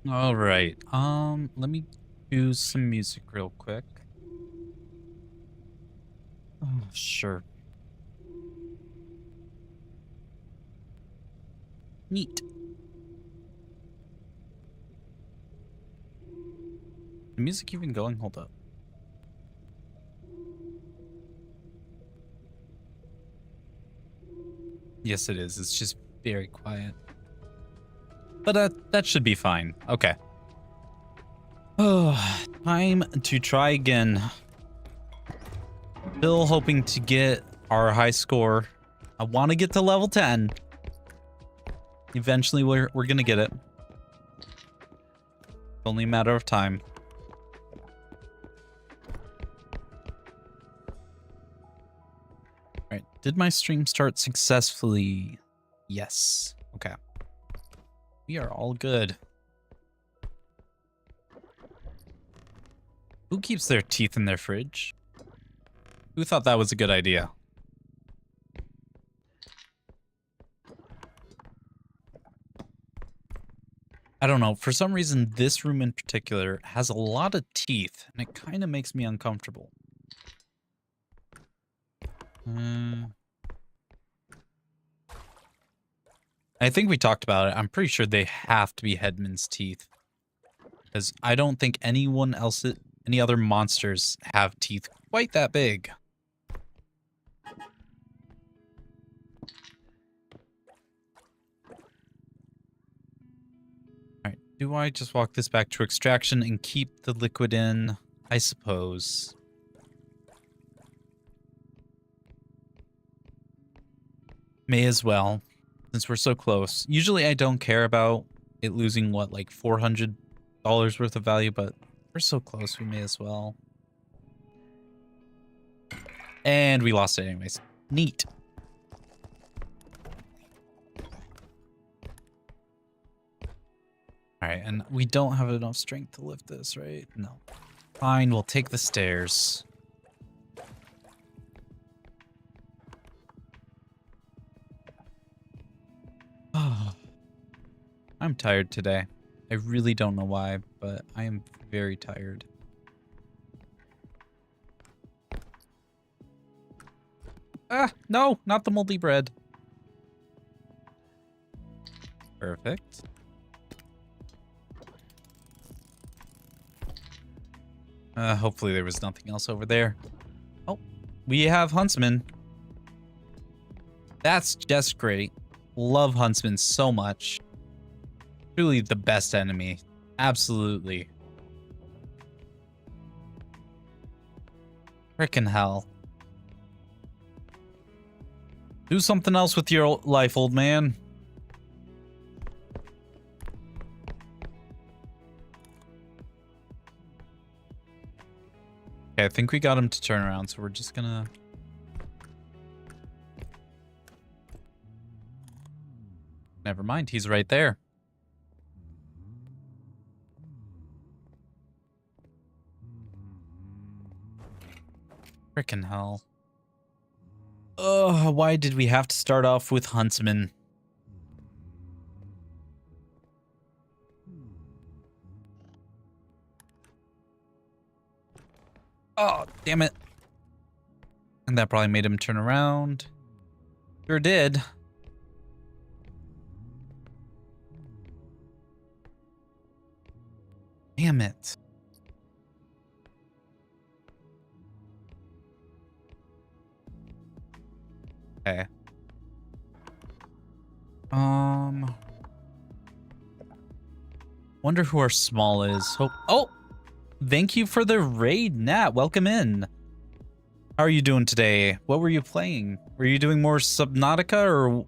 All right. Let me choose some music real quick. Oh, sure. Neat. The music even going? Hold up. Yes, it is. It's just very quiet. But that should be fine. Okay. Oh, time to try again. Still hoping to get our high score. I want to get to level 10. Eventually, we're gonna get it. It's only a matter of time. All right. Did my stream start successfully? Yes. Okay. We are all good. Who keeps their teeth in their fridge? Who thought that was a good idea? I don't know. For some reason, this room in particular has a lot of teeth, and it kind of makes me uncomfortable. I think we talked about it. I'm pretty sure they have to be Headman's teeth. Because I don't think anyone else, any other monsters have teeth quite that big. Alright, do I just walk this back to extraction and keep the liquid in? I suppose. May as well, since we're so close. Usually I don't care about it losing, what, like $400 worth of value, but we're so close, we may as well. And we lost it anyways. Neat. Alright, and we don't have enough strength to lift this, right? No. Fine, we'll take the stairs. I'm tired today. I really don't know why, but I am very tired. Ah, no, not the moldy bread. Perfect. Hopefully there was nothing else over there. Oh, we have Huntsman. That's just great. Love Huntsman so much. Truly the best enemy. Absolutely. Frickin' hell. Do something else with your life, old man. Okay, I think we got him to turn around, so we're just gonna... Never mind, he's right there. Frickin' hell. Ugh, why did we have to start off with Huntsman? Oh, damn it. And that probably made him turn around. Sure did. Damn it. Okay. Wonder who our small is. Oh, thank you for the raid, Nat. Welcome in. How are you doing today? What were you playing? Were you doing more Subnautica or...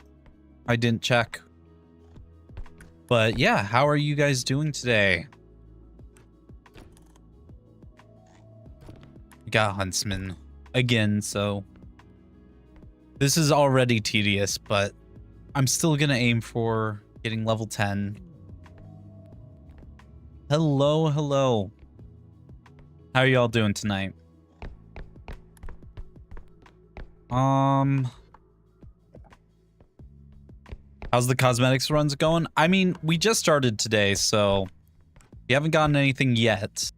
I didn't check. But yeah, how are you guys doing today? We got Huntsman again, so... This is already tedious, but I'm still gonna aim for getting level 10. Hello, hello. How are y'all doing tonight? How's the cosmetics runs going? I mean, we just started today, so we haven't gotten anything yet.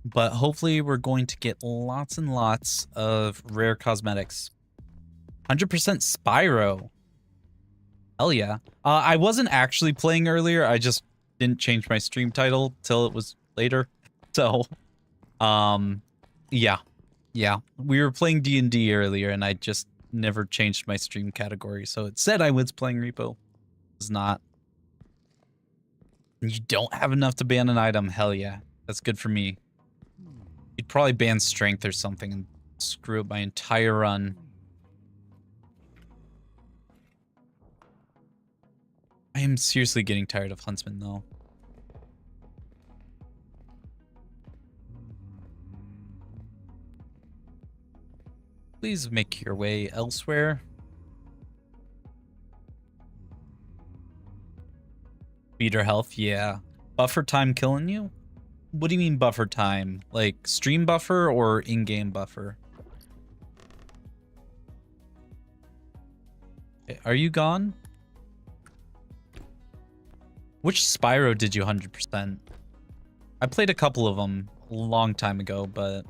But hopefully we're going to get lots and lots of rare cosmetics. 100% Spyro. Hell yeah. I wasn't actually playing earlier. I just didn't change my stream title till it was later. So, yeah. Yeah. We were playing D&D earlier and I just never changed my stream category. So it said I was playing R.E.P.O. It's not. You don't have enough to ban an item. Hell yeah. That's good for me. You'd probably ban strength or something and screw up my entire run. I am seriously getting tired of Huntsman though. Please make your way elsewhere. Beater health, yeah. Buffer time killing you? What do you mean buffer time? Like stream buffer or in-game buffer? Are you gone? Which Spyro did you 100%? I played a couple of them a long time ago, but...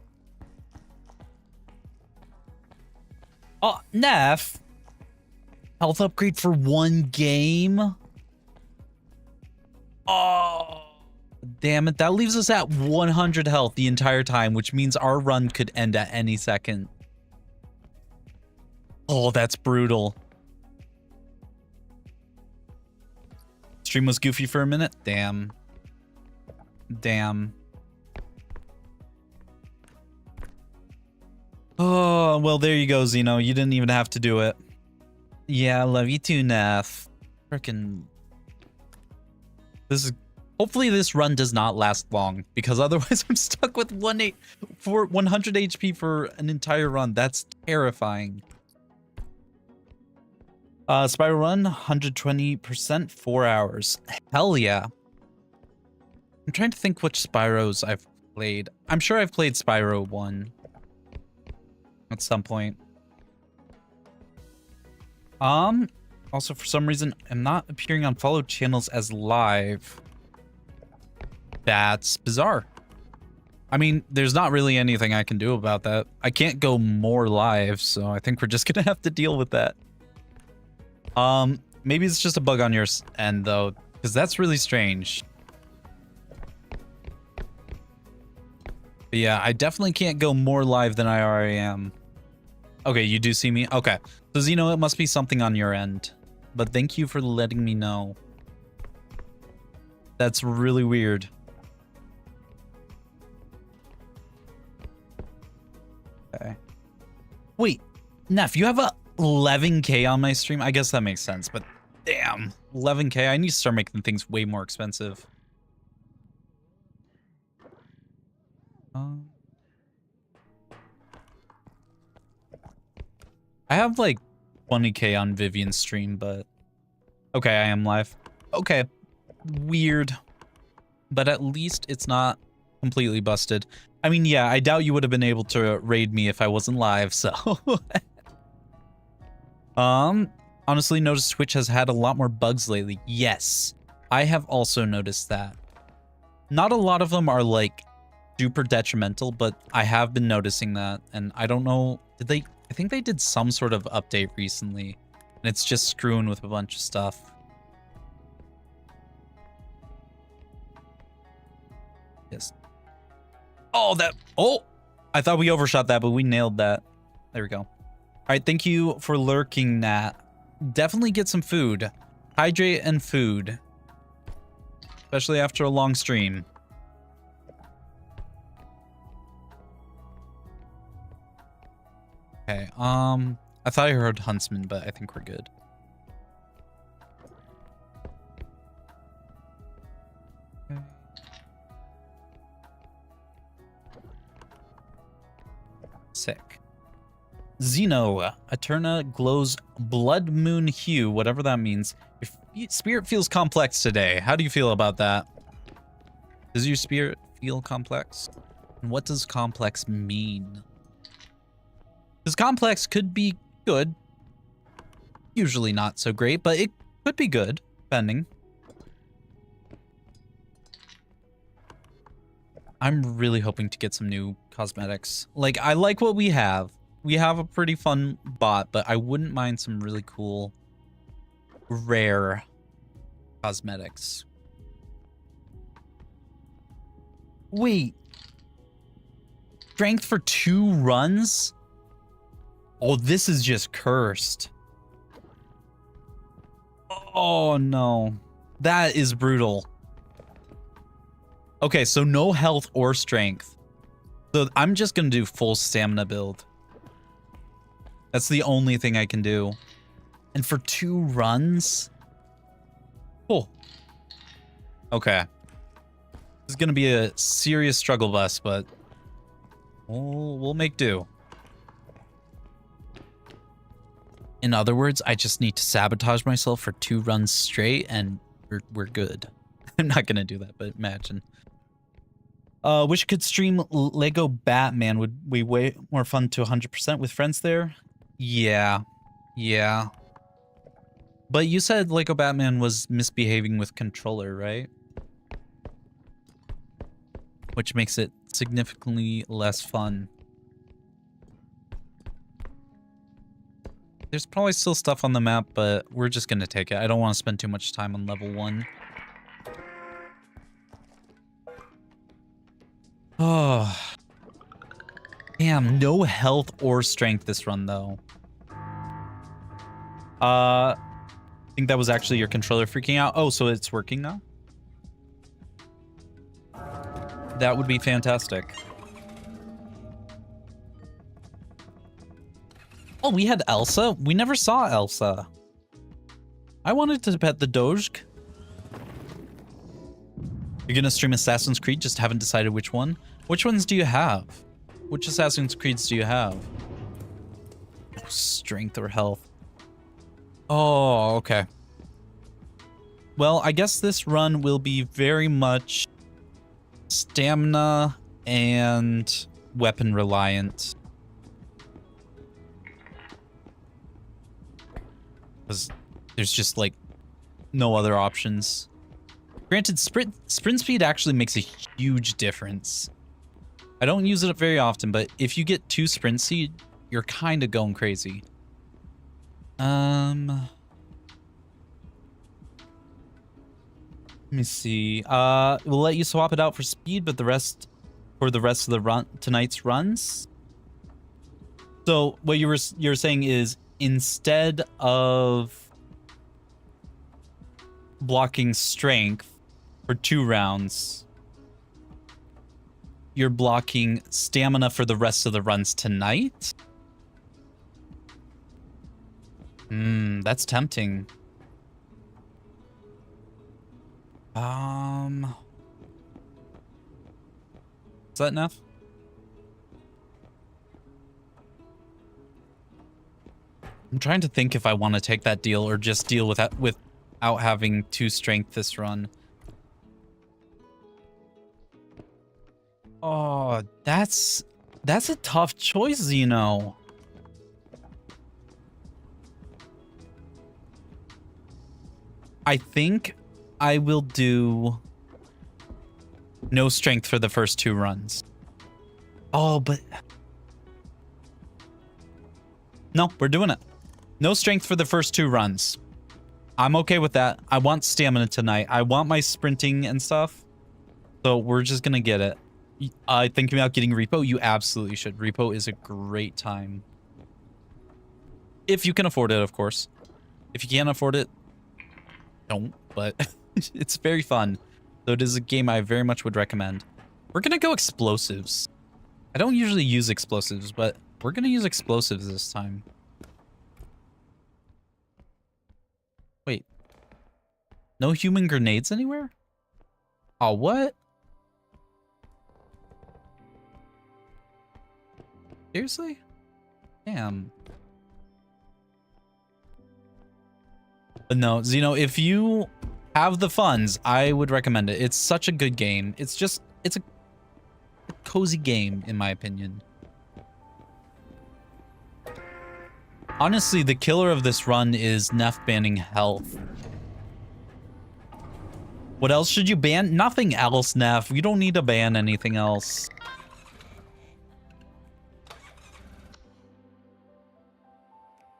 Oh, Neff! Health upgrade for one game? Oh, damn it. That leaves us at 100 health the entire time, which means our run could end at any second. Oh, that's brutal. Stream was goofy for a minute? Damn. Damn. Oh, well, there you go, Zeno. You didn't even have to do it. Yeah, I love you too, Neff. Frickin'... This is... Hopefully this run does not last long, because otherwise I'm stuck with 100 HP for an entire run. That's terrifying. Spyro run, 120%, 4 hours. Hell yeah. I'm trying to think which Spyros I've played. I'm sure I've played Spyro 1 at some point. Also for some reason, I'm not appearing on followed channels as live. That's bizarre. I mean, there's not really anything I can do about that. I can't go more live, so I think we're just gonna have to deal with that. Maybe it's just a bug on your end though, because that's really strange. But yeah, I definitely can't go more live than I already am. Okay, you do see me? Okay. So Zeno, it must be something on your end. But thank you for letting me know. That's really weird. Okay. Wait, Neff, you have a 11K on my stream? I guess that makes sense, but damn, 11K. I need to start making things way more expensive. I have like 20K on Vivian's stream, but okay, I am live. Okay, weird, but at least it's not completely busted. I mean, yeah, I doubt you would have been able to raid me if I wasn't live, so. Honestly, noticed Twitch has had a lot more bugs lately. Yes, I have also noticed that. Not a lot of them are like super detrimental, but I have been noticing that, and I don't know, did they, I think they did some sort of update recently, and it's just screwing with a bunch of stuff. Yes. Oh, that, oh, I thought we overshot that, but we nailed that. There we go. All right, thank you for lurking, Nat. Definitely get some food. Hydrate and food. Especially after a long stream. Okay, I thought I heard Huntsman, but I think we're good. Okay. Sick. Xeno, Eterna glows blood moon hue, whatever that means. Your spirit feels complex today. How do you feel about that? Does your spirit feel complex? And what does complex mean? Because complex could be good. Usually not so great, but it could be good, depending. I'm really hoping to get some new cosmetics. Like, I like what we have. We have a pretty fun bot, but I wouldn't mind some really cool, rare cosmetics. Wait. Strength for 2 runs? Oh, this is just cursed. Oh, no. That is brutal. Okay, so no health or strength. So I'm just going to do full stamina build. That's the only thing I can do. And for 2 runs? Oh. Okay. This is going to be a serious struggle bus, but we'll make do. In other words, I just need to sabotage myself for 2 runs straight and we're good. I'm not going to do that, but imagine. Wish I could stream Lego Batman. Would be way more fun to 100% with friends there? Yeah. Yeah. But you said Lego Batman was misbehaving with controller, right? Which makes it significantly less fun. There's probably still stuff on the map, but we're just gonna take it. I don't want to spend too much time on level 1. Oh. Damn, no health or strength this run, though. I think that was actually your controller freaking out. Oh, so it's working now? That would be fantastic. Oh, we had Elsa? We never saw Elsa. I wanted to pet the Doge. You're gonna stream Assassin's Creed, just haven't decided which one. Which ones do you have? Which Assassin's Creeds do you have? Oh, strength or health. Oh, okay. Well, I guess this run will be very much stamina and weapon reliant. Because there's just like no other options. Granted, sprint speed actually makes a huge difference. I don't use it very often, but if you get 2 sprint speed, you're kind of going crazy. Let me see. We'll let you swap it out for speed, but the rest of the tonight's runs. So what you're saying is instead of blocking strength for 2 rounds, you're blocking stamina for the rest of the runs tonight? That's tempting. Is that enough? I'm trying to think if I want to take that deal or just deal with that without having 2 strength this run. Oh, that's a tough choice, Xeno. I think I will do no strength for the first 2 runs. Oh, but no, we're doing it. No strength for the first 2 runs. I'm okay with that. I want stamina tonight. I want my sprinting and stuff. So we're just gonna get it. Thinking about getting R.E.P.O, you absolutely should. R.E.P.O is a great time. If you can afford it, of course. If you can't afford it, don't, but it's very fun. So it is a game I very much would recommend. We're gonna go explosives. I don't usually use explosives, but we're gonna use explosives this time. Wait. No human grenades anywhere? Oh, what? Seriously? Damn. But no, Zeno, if you have the funds, I would recommend it. It's such a good game. It's a cozy game, in my opinion. Honestly, the killer of this run is Neff banning health. What else should you ban? Nothing else, Neff. You don't need to ban anything else.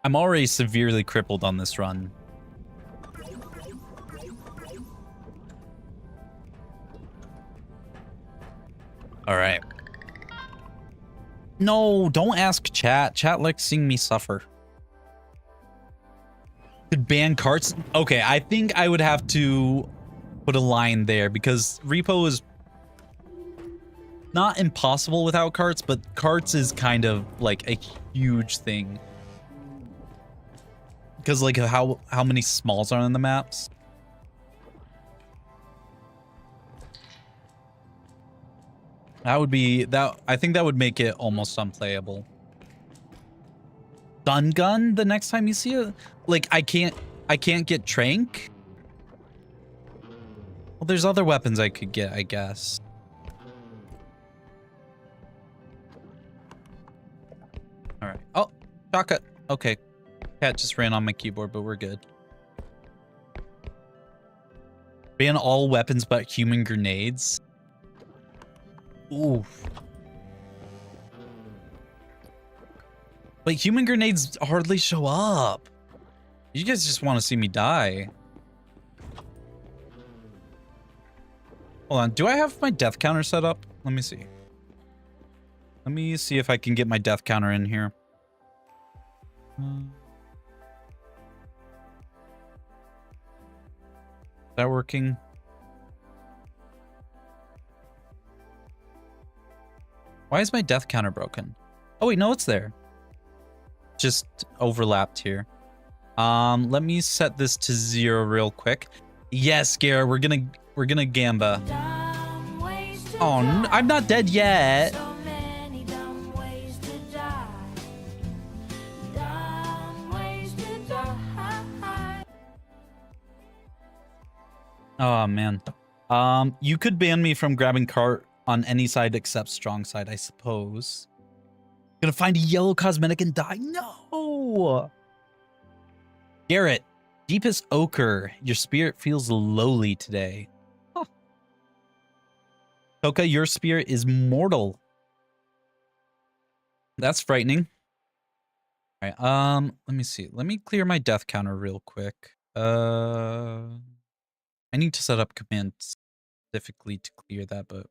I'm already severely crippled on this run. All right. No, don't ask chat. Chat likes seeing me suffer. Could ban carts? Okay, I think I would have to put a line there because R.E.P.O is not impossible without carts, but carts is kind of like a huge thing. Because like how many smalls are on the maps? That would be that. I think that would make it almost unplayable. Stun gun the next time you see it? Like I can't get trank. Well, there's other weapons I could get, I guess. All right. Oh, shotgun. Okay. Cat just ran on my keyboard, but we're good. Ban all weapons but human grenades. Oof. But human grenades hardly show up. You guys just want to see me die. Hold on. Do I have my death counter set up? Let me see. Let me see if I can get my death counter in here. Is that working? Why is my death counter broken? Oh wait, no, it's there. Just overlapped here. Let me set this to 0 real quick. Yes, Garrett, we're gonna gamba. Oh, I'm not dead yet. Oh man. You could ban me from grabbing cart on any side except strong side, I suppose. Gonna find a yellow cosmetic and die? No! Garrett, deepest ochre. Your spirit feels lowly today. Huh. Toka, your spirit is mortal. That's frightening. All right, let me see. Let me clear my death counter real quick. I need to set up commands specifically to clear that, but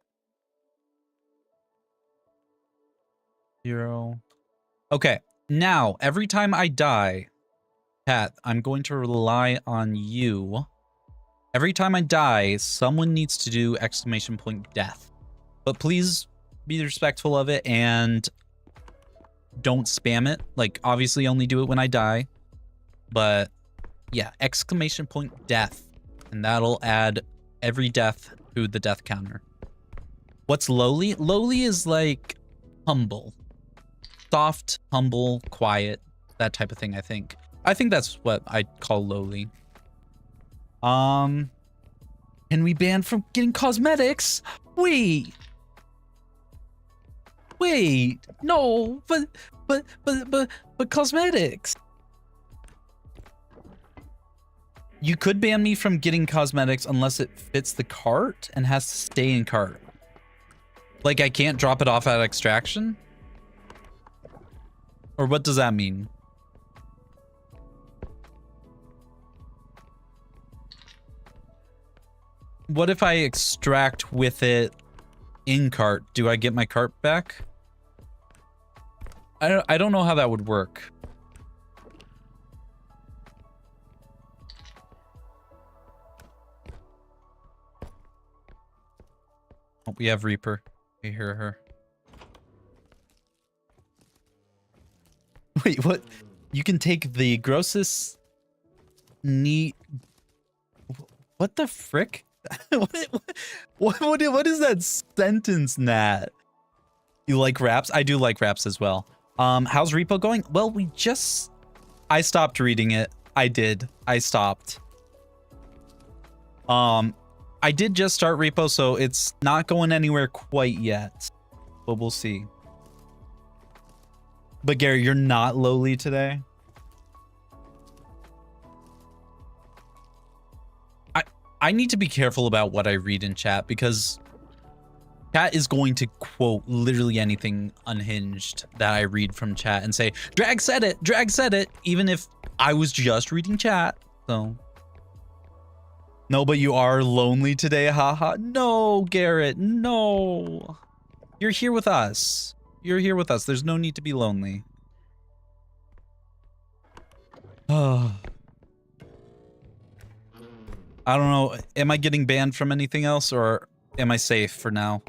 0. Okay, now every time I die, Pat, I'm going to rely on you. Every time I die, someone needs to do ! death. But please be respectful of it and don't spam it. Like, obviously only do it when I die. But yeah, ! death. And that'll add every death to the death counter. What's lowly? Lowly is like humble. Soft, humble, quiet, that type of thing, I think. I think that's what I call lowly. Can we ban from getting cosmetics? Wait, no, but cosmetics. You could ban me from getting cosmetics unless it fits the cart and has to stay in cart. Like I can't drop it off at extraction? Or what does that mean? What if I extract with it in cart? Do I get my cart back? I don't know how that would work. Oh, we have Reaper. We hear her. Wait, what? You can take the grossest neat. What the frick? What is that sentence, Nat? You like raps? I do like raps as well. How's R.E.P.O going? Well, I stopped reading it. I stopped. I did just start R.E.P.O, so it's not going anywhere quite yet, but we'll see. But Gary, you're not lowly today. I need to be careful about what I read in chat because chat is going to quote literally anything unhinged that I read from chat and say, Drag said it, even if I was just reading chat. So no, but you are lonely today, haha. No, Garrett, no. You're here with us. You're here with us. There's no need to be lonely. Oh. I don't know. Am I getting banned from anything else or am I safe for now?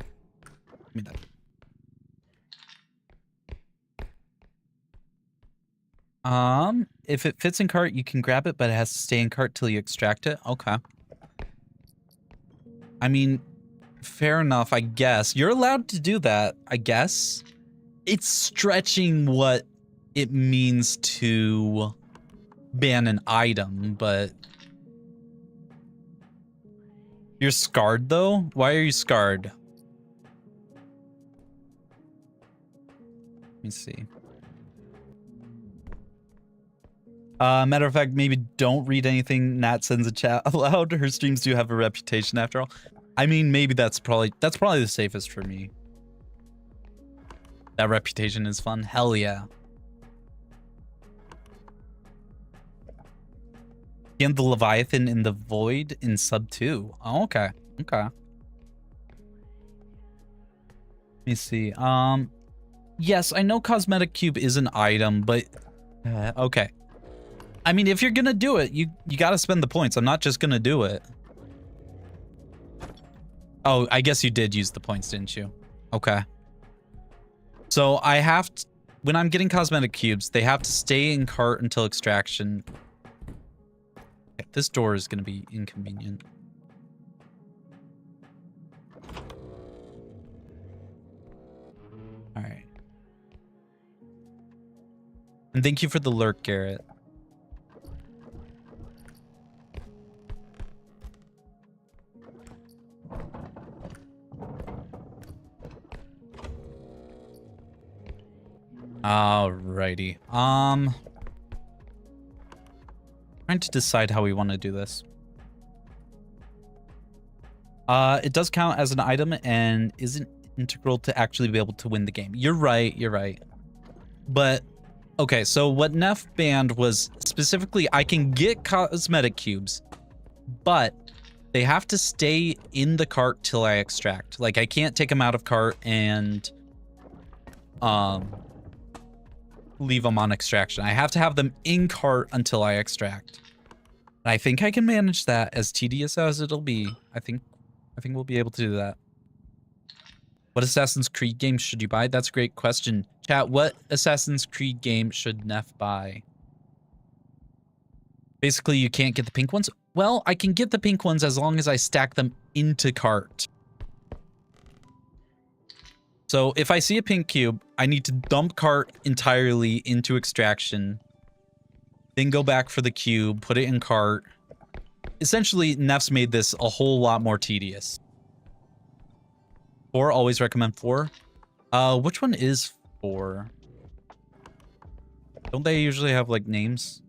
If it fits in cart, you can grab it, but it has to stay in cart till you extract it. Okay. I mean, fair enough, I guess. You're allowed to do that, I guess. It's stretching what it means to ban an item, but... You're scarred, though? Why are you scarred? Let me see. Matter of fact, maybe don't read anything Nat sends a chat aloud. Her streams do have a reputation after all. I mean, maybe that's probably the safest for me. That reputation is fun. Hell yeah. And the Leviathan in the Void in sub 2. Oh, okay. Okay. Let me see. Yes, I know Cosmetic Cube is an item, but okay. I mean, if you're gonna do it, you gotta spend the points. I'm not just gonna do it. Oh, I guess you did use the points, didn't you? Okay. So I have to, when I'm getting cosmetic cubes, they have to stay in cart until extraction. Okay, this door is gonna be inconvenient. All right. And thank you for the lurk, Garrett. Alrighty. Trying to decide how we want to do this. It does count as an item and isn't integral to actually be able to win the game. You're right, you're right. But, okay, so what Neff banned was specifically I can get cosmetic cubes, but they have to stay in the cart till I extract. Like, I can't take them out of cart and leave them on extraction. I have to have them in cart until I extract. And I think I can manage that, as tedious as it'll be. I think we'll be able to do that. What Assassin's Creed game should you buy? That's a great question. Chat, what Assassin's Creed game should Neff buy? Basically, you can't get the pink ones? Well, I can get the pink ones as long as I stack them into cart. So if I see a pink cube, I need to dump cart entirely into extraction, then go back for the cube, put it in cart. Essentially, Neff's made this a whole lot more tedious. 4, always recommend 4. Which one is 4? Don't they usually have, like, names?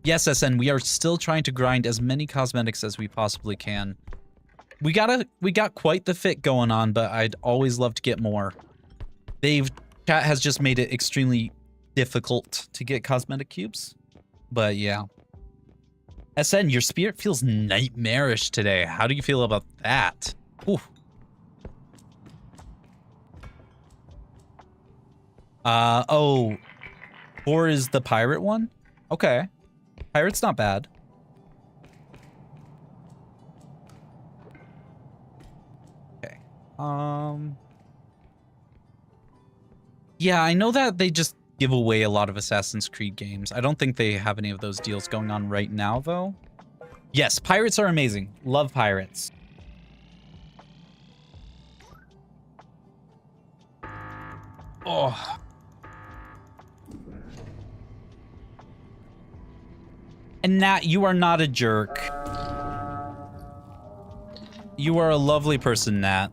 Yes, SN, we are still trying to grind as many cosmetics as we possibly can. We got quite the fit going on, but I'd always love to get more. Chat has just made it extremely difficult to get cosmetic cubes. But yeah. SN, your spirit feels nightmarish today. How do you feel about that? Ooh. Oh. 4 is the pirate one? Okay. Pirate's not bad. Okay. Yeah, I know that they just give away a lot of Assassin's Creed games. I don't think they have any of those deals going on right now, though. Yes, pirates are amazing. Love pirates. Oh. And Nat, you are not a jerk. You are a lovely person, Nat.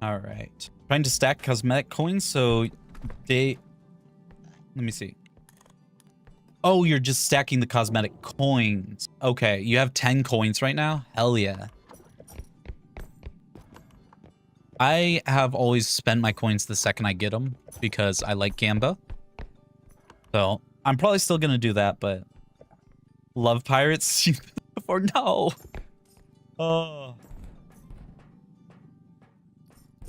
All right. Trying to stack cosmetic coins, so they... Let me see. Oh, you're just stacking the cosmetic coins. Okay, you have 10 coins right now? Hell yeah. I have always spent my coins the second I get them because I like Gamba. So I'm probably still going to do that, but love pirates before no. Oh.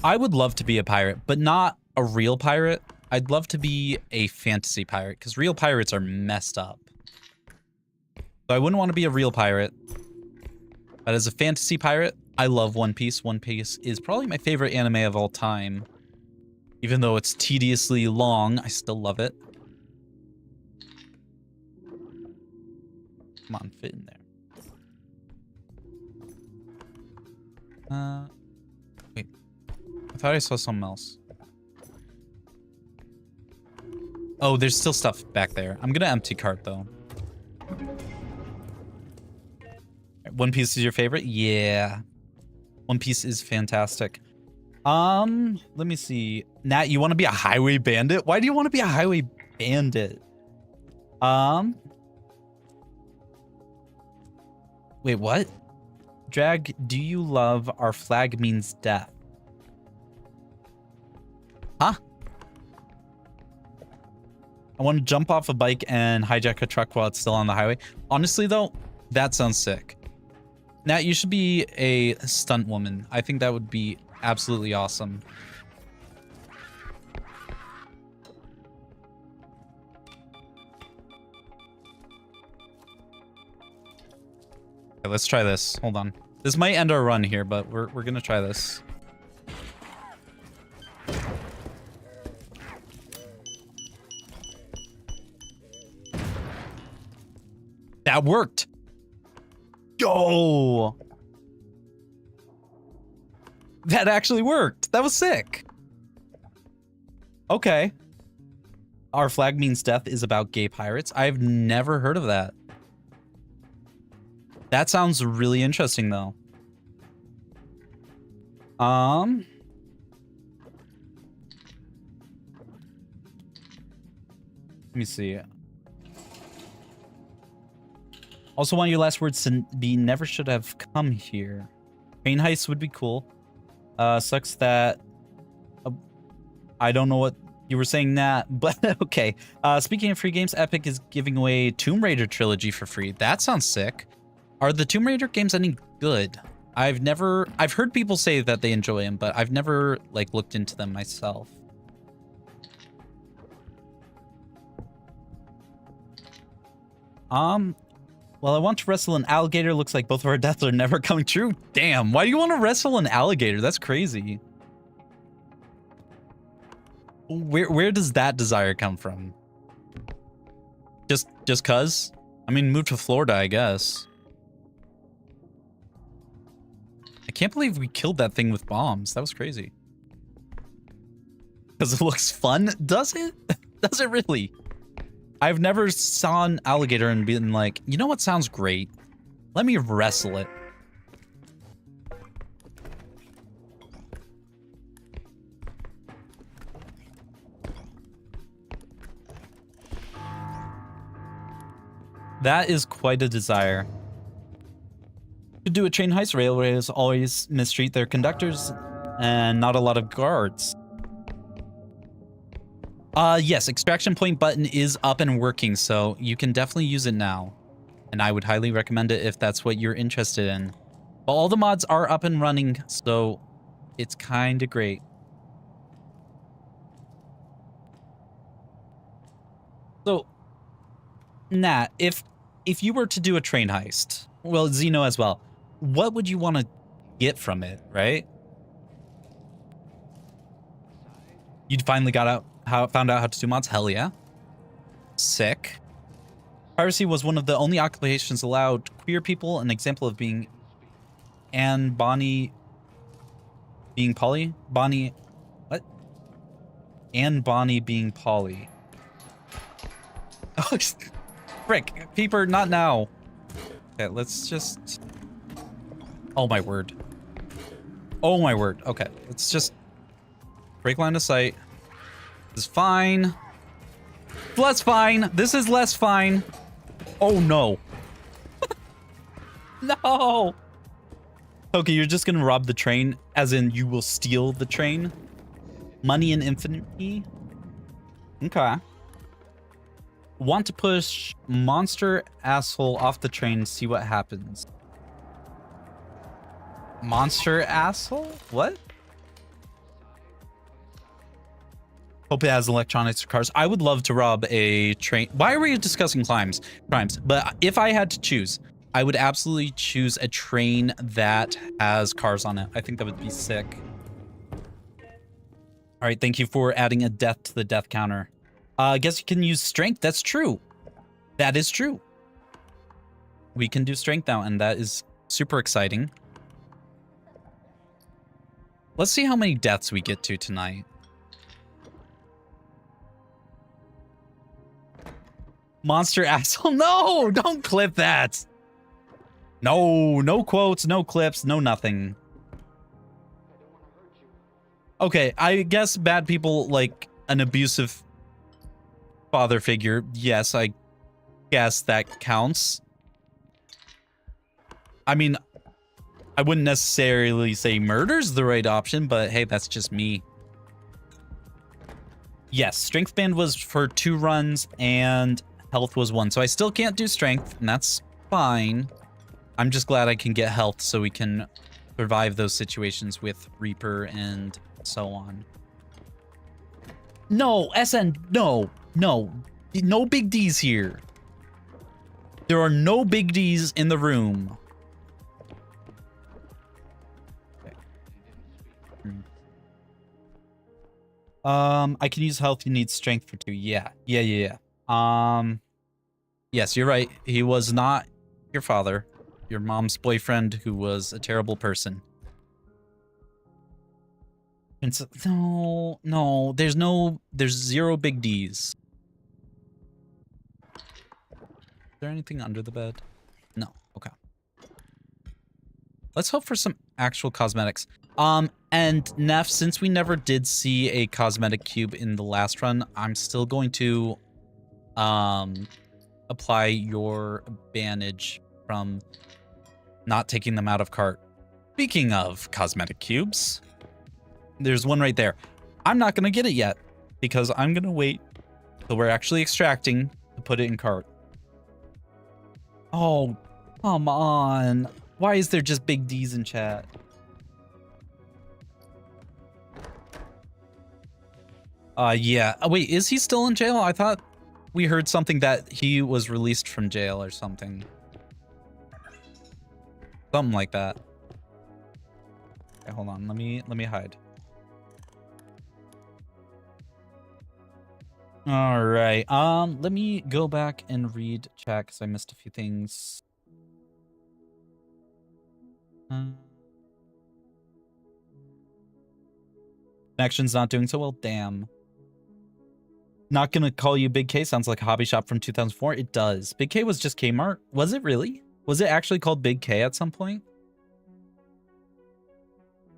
I would love to be a pirate, but not a real pirate. I'd love to be a fantasy pirate because real pirates are messed up. So I wouldn't want to be a real pirate. But as a fantasy pirate, I love One Piece. One Piece is probably my favorite anime of all time. Even though it's tediously long, I still love it. Come on, fit in there. Wait. I thought I saw something else. Oh, there's still stuff back there. I'm gonna empty cart, though. One Piece is your favorite? Yeah. One Piece is fantastic. Let me see. Nat, you want to be a highway bandit? Why do you want to be a highway bandit? Wait, what? Drag, do you love Our Flag Means Death? Huh? I want to jump off a bike and hijack a truck while it's still on the highway. Honestly, though, that sounds sick. Nat, you should be a stunt woman. I think that would be absolutely awesome. Okay, let's try this. Hold on. This might end our run here, but we're gonna try this. That worked. Yo! That actually worked. That was sick. Okay. Our Flag Means Death is about gay pirates. I've never heard of that. That sounds really interesting, though. Let me see. Also want your last words to be never should have come here. Train heist would be cool. Sucks that... I don't know what you were saying that, but okay. Speaking of free games, Epic is giving away Tomb Raider Trilogy for free. That sounds sick. Are the Tomb Raider games any good? I've heard people say that they enjoy them, but I've never, like, looked into them myself. Well, I want to wrestle an alligator. Looks like both of our deaths are never coming true. Damn, why do you want to wrestle an alligator? That's crazy. Where does that desire come from? Just cuz? I mean, move to Florida, I guess. I can't believe we killed that thing with bombs. That was crazy. Because it looks fun? Does it? Does it really? I've never saw an alligator and been like, you know what sounds great? Let me wrestle it. That is quite a desire. To do a train heist, railways always mistreat their conductors and not a lot of guards. Yes, extraction point button is up and working, so you can definitely use it now. And I would highly recommend it if that's what you're interested in. But all the mods are up and running, so it's kind of great. So, Nat, if you were to do a train heist, well, Xeno as well, what would you want to get from it, right? You'd finally found out how to do mods? Hell yeah. Sick. Piracy was one of the only occupations allowed queer people, an example of being Anne Bonny being Polly? Bonnie, what? And Bonnie being Polly. Oh, frick. Peeper, not now. Okay, let's just... Oh, my word. Oh, my word. Okay, let's just break line of sight. This is fine. Less fine. This is less fine. Oh, no. No. Okay, you're just gonna rob the train, as in you will steal the train? Money and infinity? Okay. Want to push monster asshole off the train, see what happens. Monster asshole? What? Hope it has electronics or cars. I would love to rob a train. Why are we discussing crimes? But if I had to choose, I would absolutely choose a train that has cars on it. I think that would be sick. All right, thank you for adding a death to the death counter. I guess you can use strength. That's true. That is true. We can do strength now, and that is super exciting. Let's see how many deaths we get to tonight. Monster asshole. No, don't clip that. No, no quotes, no clips, no nothing. Okay, I guess bad people like an abusive father figure. Yes, I guess that counts. I mean, I wouldn't necessarily say murder's the right option, but hey, that's just me. Yes, strength band was for 2 runs and health was 1. So I still can't do strength, and that's fine. I'm just glad I can get health so we can survive those situations with Reaper and so on. No, SN, no, no. No big D's here. There are no big D's in the room. Okay. I can use health. You need strength for 2. Yeah. Yes, you're right. He was not your father. Your mom's boyfriend who was a terrible person. And so, no, there's 0 big D's. Is there anything under the bed? No, okay. Let's hope for some actual cosmetics. And Neff, since we never did see a cosmetic cube in the last run, I'm still going to, apply your advantage from not taking them out of cart. Speaking of cosmetic cubes, there's one right there. I'm not going to get it yet because I'm going to wait till we're actually extracting to put it in cart. Oh, come on. Why is there just big D's in chat? Yeah. Oh, wait, is he still in jail? I thought we heard something that he was released from jail or something. Something like that. Okay, hold on. Let me hide. All right. Let me go back and read chat because I missed a few things. Connection's not doing so well. Damn. Not gonna call you Big K sounds like a hobby shop from 2004. It does. Big K was just Kmart. Was it really? Was it actually called Big K at some point?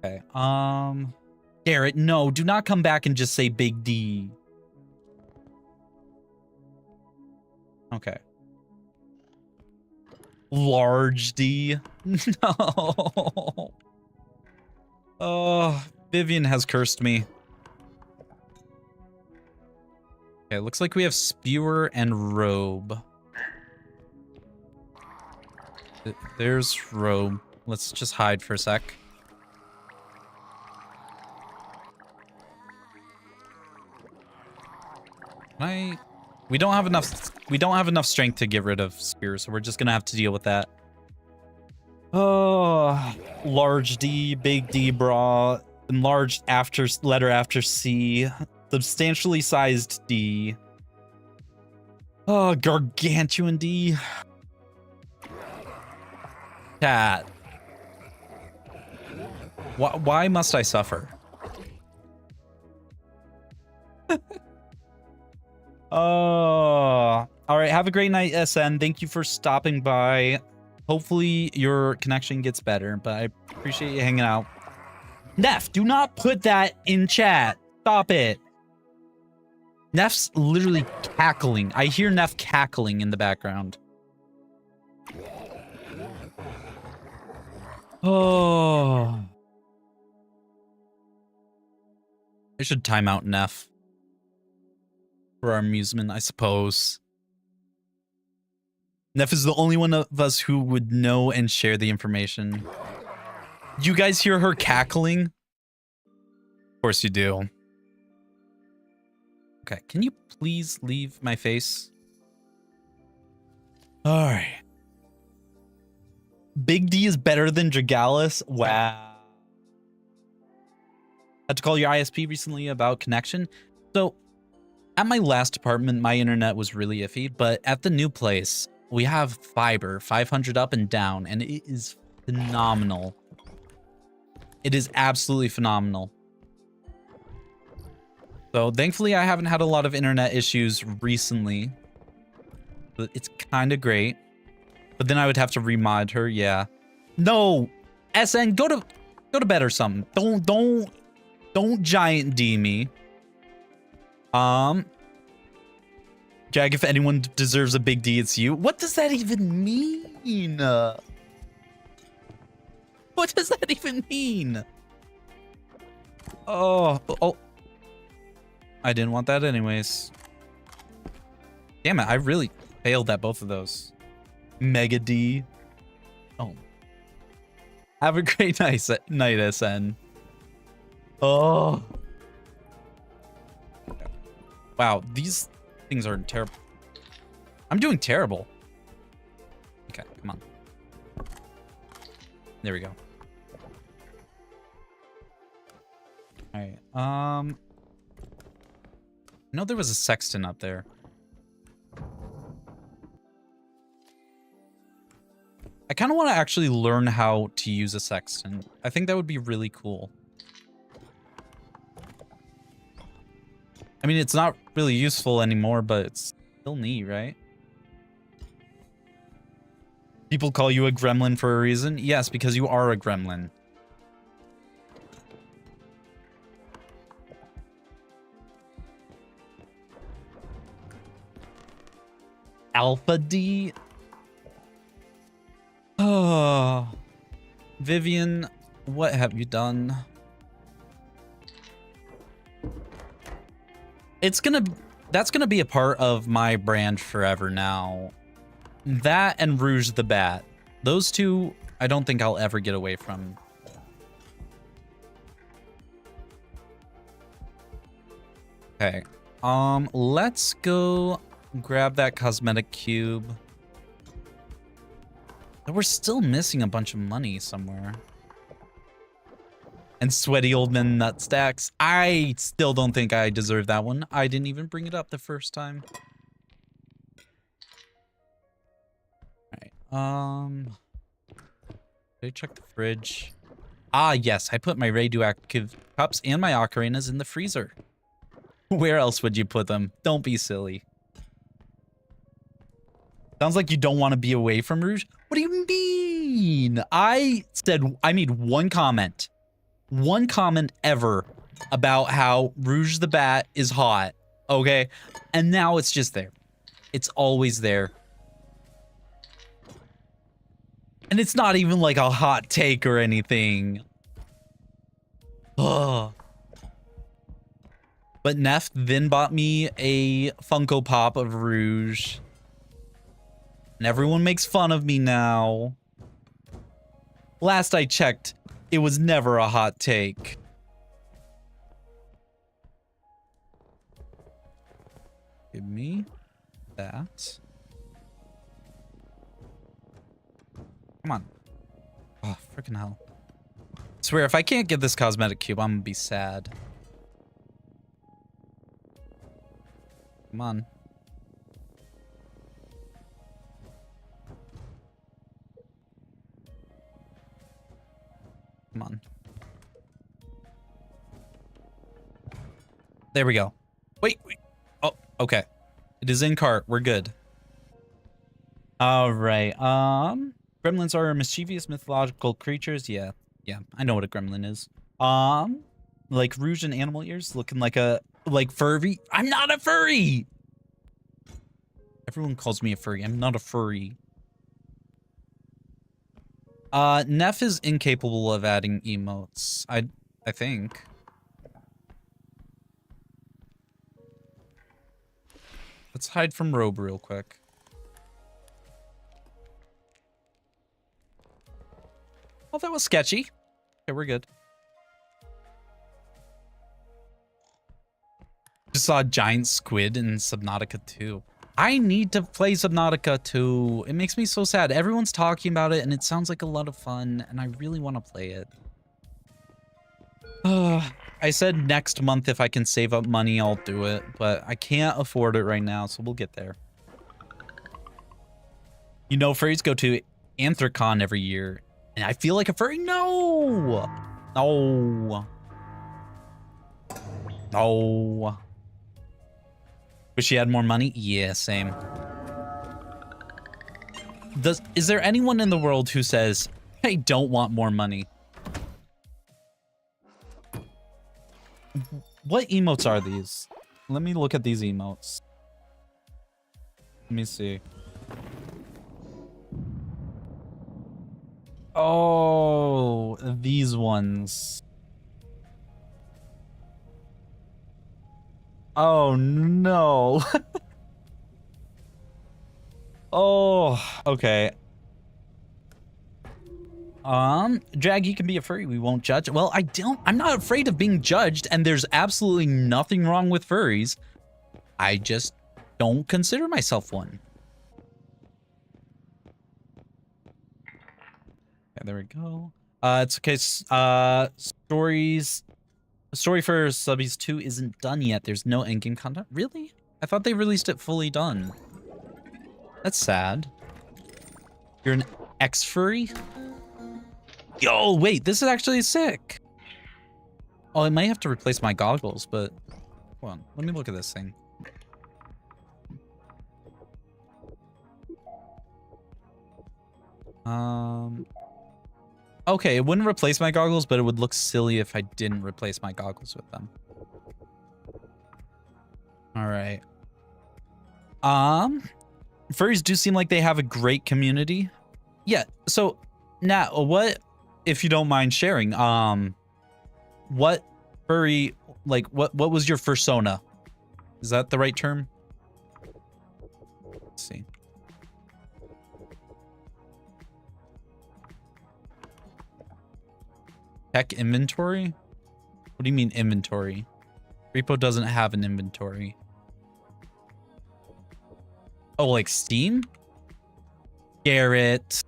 Okay. Garrett, no, do not come back and just say Big D. Okay. Large D. No. Oh, Vivian has cursed me. Okay, looks like we have Spewer and Robe. There's Robe. Let's just hide for a sec. We don't have enough strength to get rid of Spear, so we're just gonna have to deal with that. Oh, large D, big D bra, enlarged after letter after C, substantially sized D. Oh, gargantuan D. Cat. Why must I suffer? Oh, all right. Have a great night, SN. Thank you for stopping by. Hopefully your connection gets better, but I appreciate you hanging out. Neff, do not put that in chat. Stop it. Neff's literally cackling. I hear Neff cackling in the background. Oh. I should time out Neff. For our amusement, I suppose. Neff is the only one of us who would know and share the information. You guys hear her cackling? Of course you do. Okay, can you please leave my face? Alright. Big D is better than Dragalis? Wow. Had to call your ISP recently about connection. So, at my last apartment, my internet was really iffy, but at the new place, we have fiber, 500 up and down, and it is phenomenal. It is absolutely phenomenal. So thankfully, I haven't had a lot of internet issues recently. But it's kind of great. But then I would have to remod her, yeah. No, SN, go to bed or something. Don't giant D me. Jag, if anyone deserves a big D, it's you. What does that even mean? What does that even mean? Oh. I didn't want that anyways. Damn it, I really failed at both of those. Mega D. Oh. Have a great night, SN. Oh. Wow, these things are terrible. I'm doing terrible. Okay, come on. There we go. All right. I know there was a sexton up there. I kind of want to actually learn how to use a sexton. I think that would be really cool. I mean, it's not really useful anymore, but it's still neat, right? People call you a gremlin for a reason? Yes, because you are a gremlin. Alpha D? Oh. Vivian, what have you done? That's gonna be a part of my brand forever now. That and Rouge the Bat. Those two, I don't think I'll ever get away from. Okay. Let's go grab that cosmetic cube. We're still missing a bunch of money somewhere. And sweaty old men nut stacks. I still don't think I deserve that one. I didn't even bring it up the first time. Alright, did I check the fridge? Ah, yes, I put my radioactive cups and my ocarinas in the freezer. Where else would you put them? Don't be silly. Sounds like you don't want to be away from Rouge. What do you mean? I made one comment ever about how Rouge the Bat is hot, okay? And now it's just there. It's always there. And it's not even like a hot take or anything. Ugh. But Neff then bought me a Funko Pop of Rouge. And everyone makes fun of me now. Last I checked, it was never a hot take. Give me that. Come on. Oh, freaking hell. I swear, if I can't get this cosmetic cube, I'm gonna be sad. Come on. Come on. There we go. Wait. Oh, okay. It is in cart. We're good. All right. Gremlins are mischievous mythological creatures. Yeah. Yeah. I know what a gremlin is. Like rouge and animal ears, looking like furry. I'm not a furry. Everyone calls me a furry. I'm not a furry. Neff is incapable of adding emotes. I think. Let's hide from Robe real quick. Oh, that was sketchy. Okay, we're good. Just saw a giant squid in Subnautica 2. I need to play Subnautica 2. It makes me so sad. Everyone's talking about it, and it sounds like a lot of fun, and I really want to play it. I said next month if I can save up money, I'll do it, but I can't afford it right now, so we'll get there. You know, furries go to Anthrocon every year, and I feel like a furry. No! No. No. Wish she had more money? Yeah, same. Is there anyone in the world who says, I don't want more money? What emotes are these? Let me look at these emotes. Let me see. Oh, these ones. Oh, no. Oh, okay. Drag, you can be a furry. We won't judge. Well, I'm not afraid of being judged, and there's absolutely nothing wrong with furries. I just don't consider myself one. Okay, there we go. It's okay. Story for Subbies 2 isn't done yet. There's no endgame content. Really? I thought they released it fully done. That's sad. You're an ex-furry? Yo, wait, this is actually sick. Oh, I might have to replace my goggles, but hold on. Let me look at this thing. Okay, it wouldn't replace my goggles, but it would look silly if I didn't replace my goggles with them. All right. Furries do seem like they have a great community. Yeah, so Nat, what, if you don't mind sharing, what furry, like what was your fursona? Is that the right term? Let's see. Tech inventory? What do you mean inventory? R.E.P.O doesn't have an inventory. Oh, like Steam? Garrett.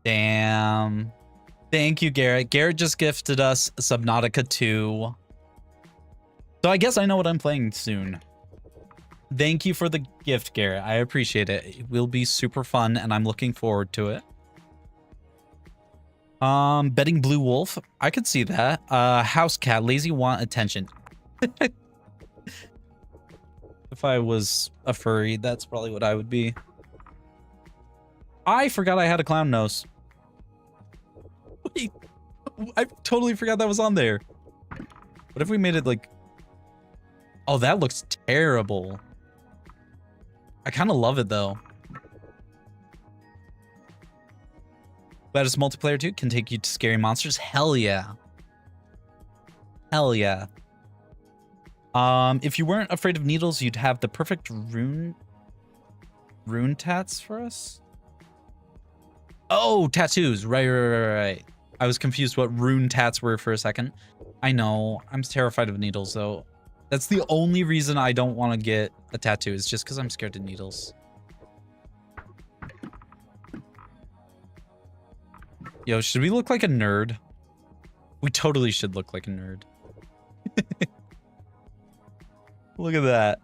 Damn. Thank you, Garrett. Garrett just gifted us Subnautica 2. So I guess I know what I'm playing soon. Thank you for the gift, Garrett. I appreciate it. It will be super fun, and I'm looking forward to it. Betting Blue Wolf. I could see that. House cat. Lazy want attention. If I was a furry, that's probably what I would be. I forgot I had a clown nose. Wait, I totally forgot that was on there. What if we made it like... Oh, that looks terrible. I kind of love it, though. Gladys multiplayer 2 can take you to scary monsters. Hell yeah. Hell yeah. If you weren't afraid of needles, you'd have the perfect rune tats for us. Oh, tattoos. Right. I was confused what rune tats were for a second. I know. I'm terrified of needles, though. That's the only reason I don't want to get a tattoo, is just because I'm scared of needles. Yo, should we look like a nerd? We totally should look like a nerd. Look at that.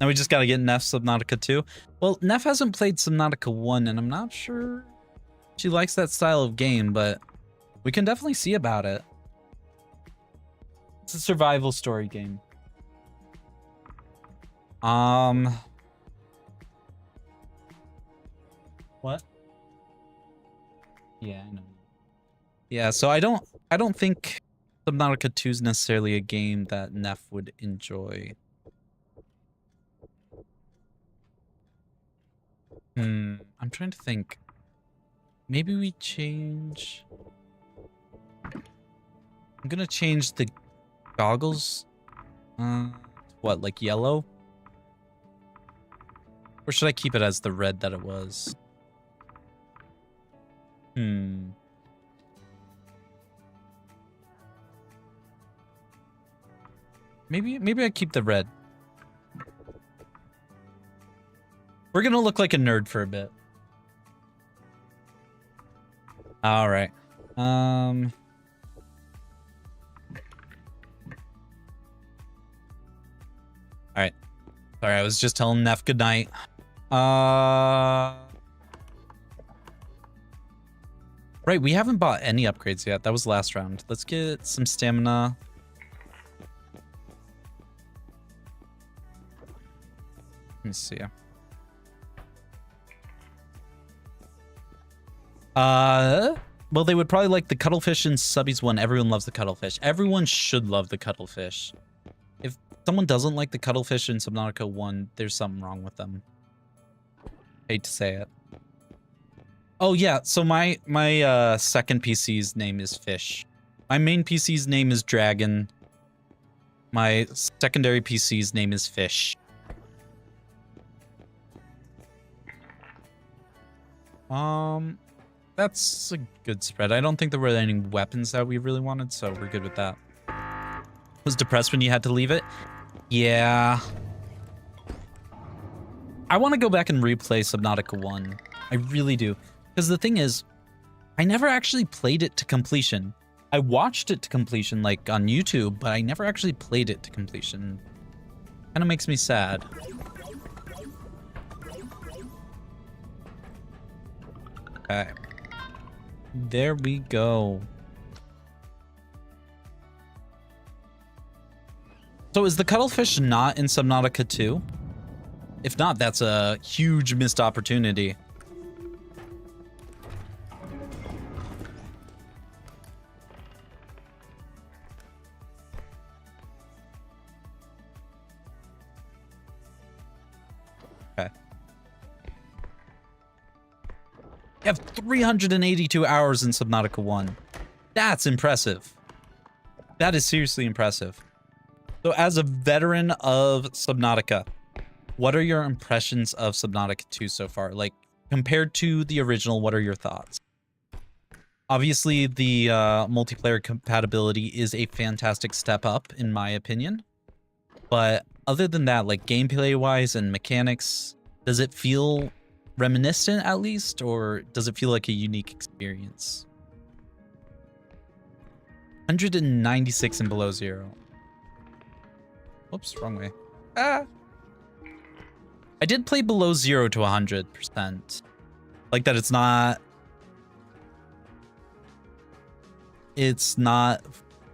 Now we just gotta get Neff Subnautica 2. Well, Neff hasn't played Subnautica 1, and I'm not sure she likes that style of game, but we can definitely see about it. It's a survival story game. What? Yeah, I know. Yeah, so I don't think Subnautica 2 is necessarily a game that Neff would enjoy. I'm trying to think. Maybe we change... I'm gonna change the goggles. What, like yellow? Or should I keep it as the red that it was? Maybe I keep the red. We're gonna look like a nerd for a bit. All right. All right. Sorry, I was just telling Neff goodnight. Right, we haven't bought any upgrades yet. That was last round. Let's get some stamina. Let me see. Well, they would probably like the cuttlefish and subbies one. Everyone loves the cuttlefish. Everyone should love the cuttlefish. If someone doesn't like the cuttlefish in Subnautica 1, there's something wrong with them. Hate to say it. Oh yeah, so my second PC's name is Fish. My main PC's name is Dragon. My secondary PC's name is Fish. That's a good spread. I don't think there were any weapons that we really wanted, so we're good with that. Was depressed when you had to leave it? Yeah. I want to go back and replay Subnautica 1. I really do. Because the thing is, I never actually played it to completion. I watched it to completion, like, on YouTube, but I never actually played it to completion. Kind of makes me sad. Okay. There we go. So is the cuttlefish not in Subnautica 2? If not, that's a huge missed opportunity. Okay. You have 382 hours in Subnautica 1. That's impressive. That is seriously impressive. So as a veteran of Subnautica, what are your impressions of Subnautica 2 so far? Like, compared to the original, what are your thoughts? Obviously, the multiplayer compatibility is a fantastic step up, in my opinion. But other than that, like gameplay-wise and mechanics, does it feel reminiscent at least, or does it feel like a unique experience? 196 and below zero. Oops, wrong way. Ah! I did play below 0 to 100%. Like that it's not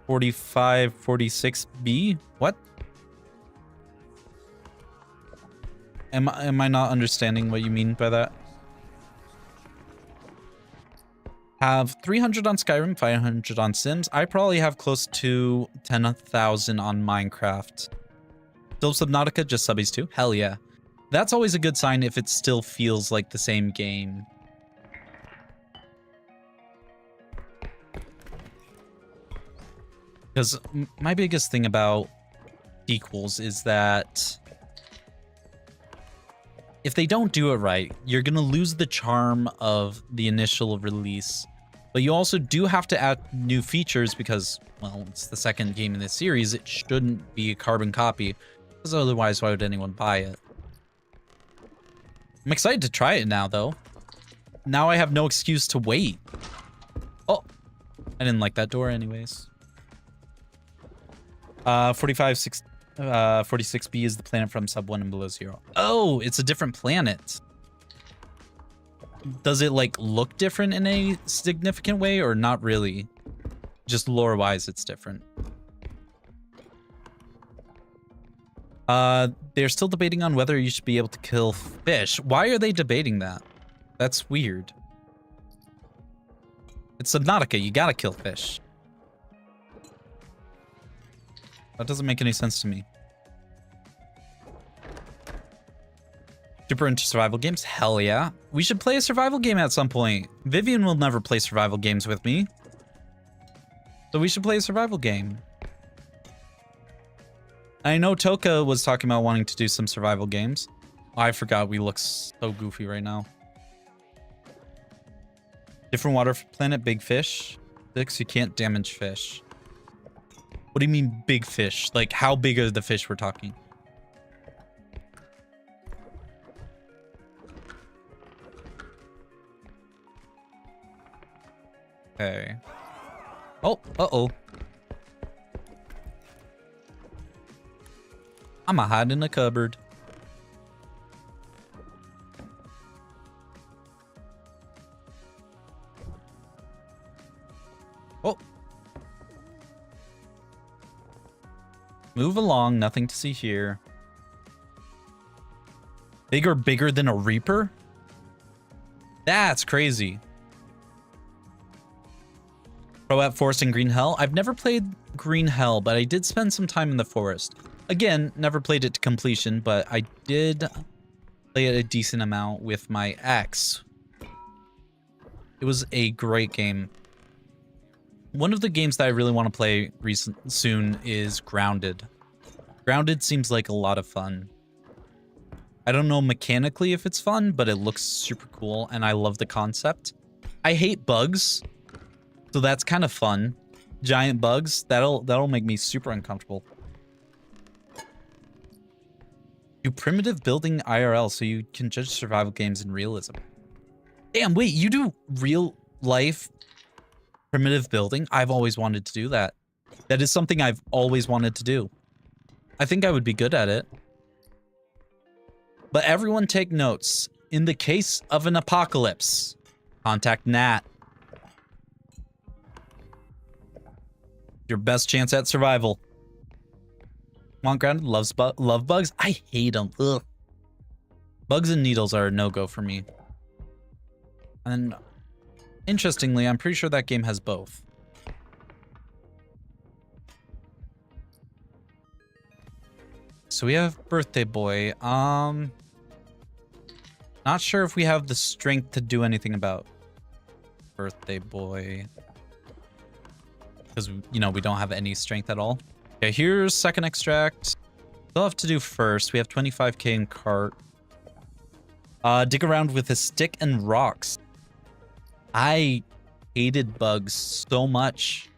45, 46B? What? Am I not understanding what you mean by that? Have 300 on Skyrim, 500 on Sims. I probably have close to 10,000 on Minecraft. Still Subnautica, just subbies too? Hell yeah. That's always a good sign if it still feels like the same game. Because my biggest thing about sequels is that if they don't do it right, you're going to lose the charm of the initial release. But you also do have to add new features because, well, it's the second game in this series. It shouldn't be a carbon copy, because otherwise, why would anyone buy it? I'm excited to try it now, though. Now I have no excuse to wait. Oh, I didn't like that door anyways. 46B is the planet from Sub 1 and Below 0. Oh, it's a different planet. Does it like look different in a significant way or not really? Just lore wise, it's different. They're still debating on whether you should be able to kill fish. Why are they debating that? That's weird. It's Subnautica, you gotta kill fish. That doesn't make any sense to me. Super into survival games? Hell yeah. We should play a survival game at some point. Vivian will never play survival games with me. So we should play a survival game. I know Toka was talking about wanting to do some survival games. I forgot we look so goofy right now. Different water planet, big fish. 6, you can't damage fish. What do you mean big fish? Like how big are the fish we're talking? Okay. Oh, uh-oh. I'ma hide in the cupboard. Oh. Move along, nothing to see here. Bigger than a Reaper? That's crazy. Pro at Forest and Green Hell. I've never played Green Hell, but I did spend some time in the forest. Again, never played it to completion, but I did play it a decent amount with my ex. It was a great game. One of the games that I really want to play soon is Grounded. Grounded seems like a lot of fun. I don't know mechanically if it's fun, but it looks super cool, and I love the concept. I hate bugs, so that's kind of fun. Giant bugs, that'll make me super uncomfortable. Do primitive building IRL so you can judge survival games in realism. Damn, wait, you do real life primitive building? I've always wanted to do that. That is something I've always wanted to do. I think I would be good at it. But everyone take notes. In the case of an apocalypse, contact Nat. Your best chance at survival. Want Grounded? Love bugs? I hate them. Ugh. Bugs and needles are a no-go for me. And interestingly, I'm pretty sure that game has both. So we have Birthday Boy. Not sure if we have the strength to do anything about Birthday Boy. Because, you know, we don't have any strength at all. Okay, here's second extract. We'll have to do first. We have 25k in cart. Dig around with a stick and rocks. I hated bugs so much.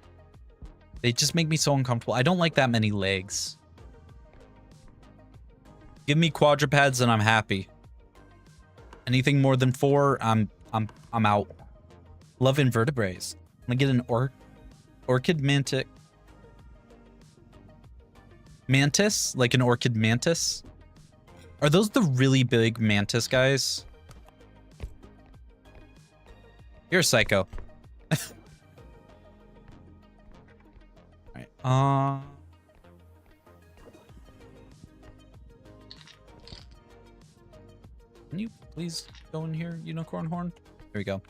They just make me so uncomfortable. I don't like that many legs. Give me quadrupeds and I'm happy. Anything more than 4, I'm out. Love invertebrates. I'm gonna get an orchid mantis, like an orchid mantis. Are those the really big mantis guys? You're a psycho. All right. Can you please go in here, unicorn horn? There we go.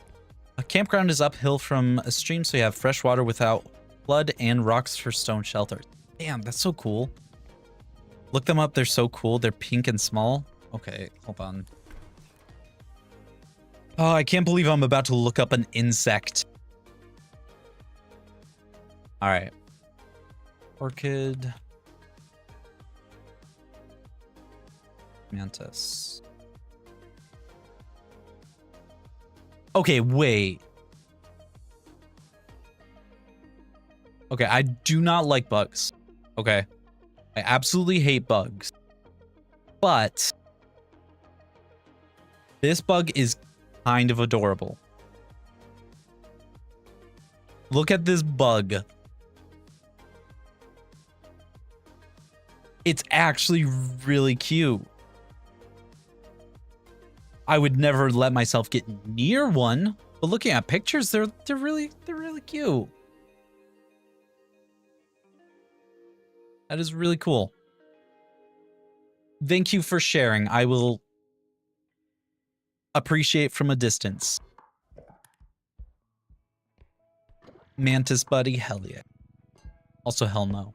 A campground is uphill from a stream, so you have fresh water without flood and rocks for stone shelter. Damn, that's so cool. Look them up. They're so cool. They're pink and small. Okay, hold on. Oh, I can't believe I'm about to look up an insect. All right. Orchid. Mantis. Okay, wait. Okay, I do not like bugs. Okay. I absolutely hate bugs. But this bug is kind of adorable. Look at this bug. It's actually really cute. I would never let myself get near one, but looking at pictures, they're really cute. That is really cool. Thank you for sharing. I will appreciate from a distance. Mantis buddy, hell yeah. Also, hell no.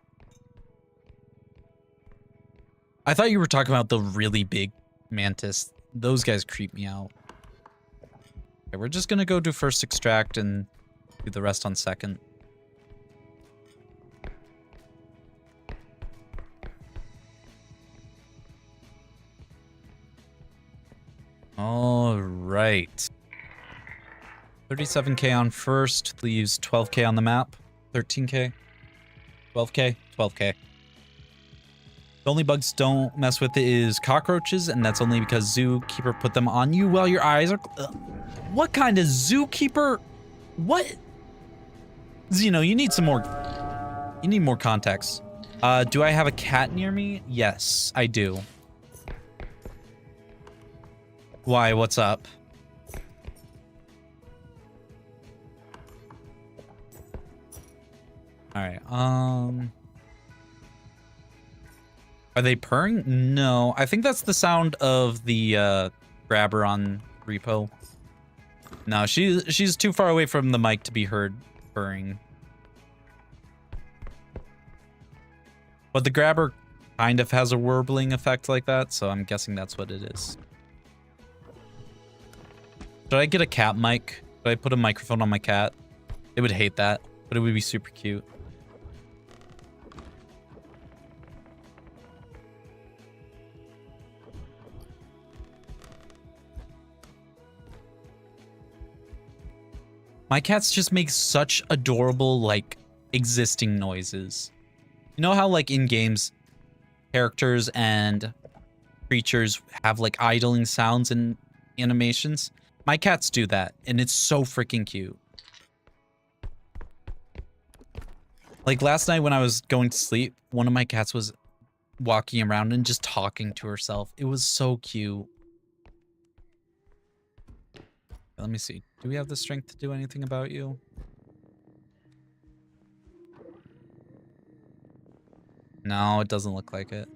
I thought you were talking about the really big mantis. Those guys creep me out. Okay, we're just gonna go do first extract and do the rest on second. All right. 37K on first, leaves 12K on the map. 13K, 12K, 12K. The only bugs don't mess with it is cockroaches, and that's only because Zookeeper put them on you while your eyes are... What kind of Zookeeper? What? Zeno, you need some more... You need more context. Do I have a cat near me? Yes, I do. Why? What's up? Alright, Are they purring? No, I think that's the sound of the, grabber on R.E.P.O. No, she's too far away from the mic to be heard purring. But the grabber kind of has a warbling effect like that, so I'm guessing that's what it is. Should I get a cat mic? Should I put a microphone on my cat? They would hate that, but it would be super cute. My cats just make such adorable, like, existing noises. You know how, like, in games, characters and creatures have, like, idling sounds and animations? My cats do that, and it's so freaking cute. Like, last night when I was going to sleep, one of my cats was walking around and just talking to herself. It was so cute. Let me see. Do we have the strength to do anything about you? No, it doesn't look like it.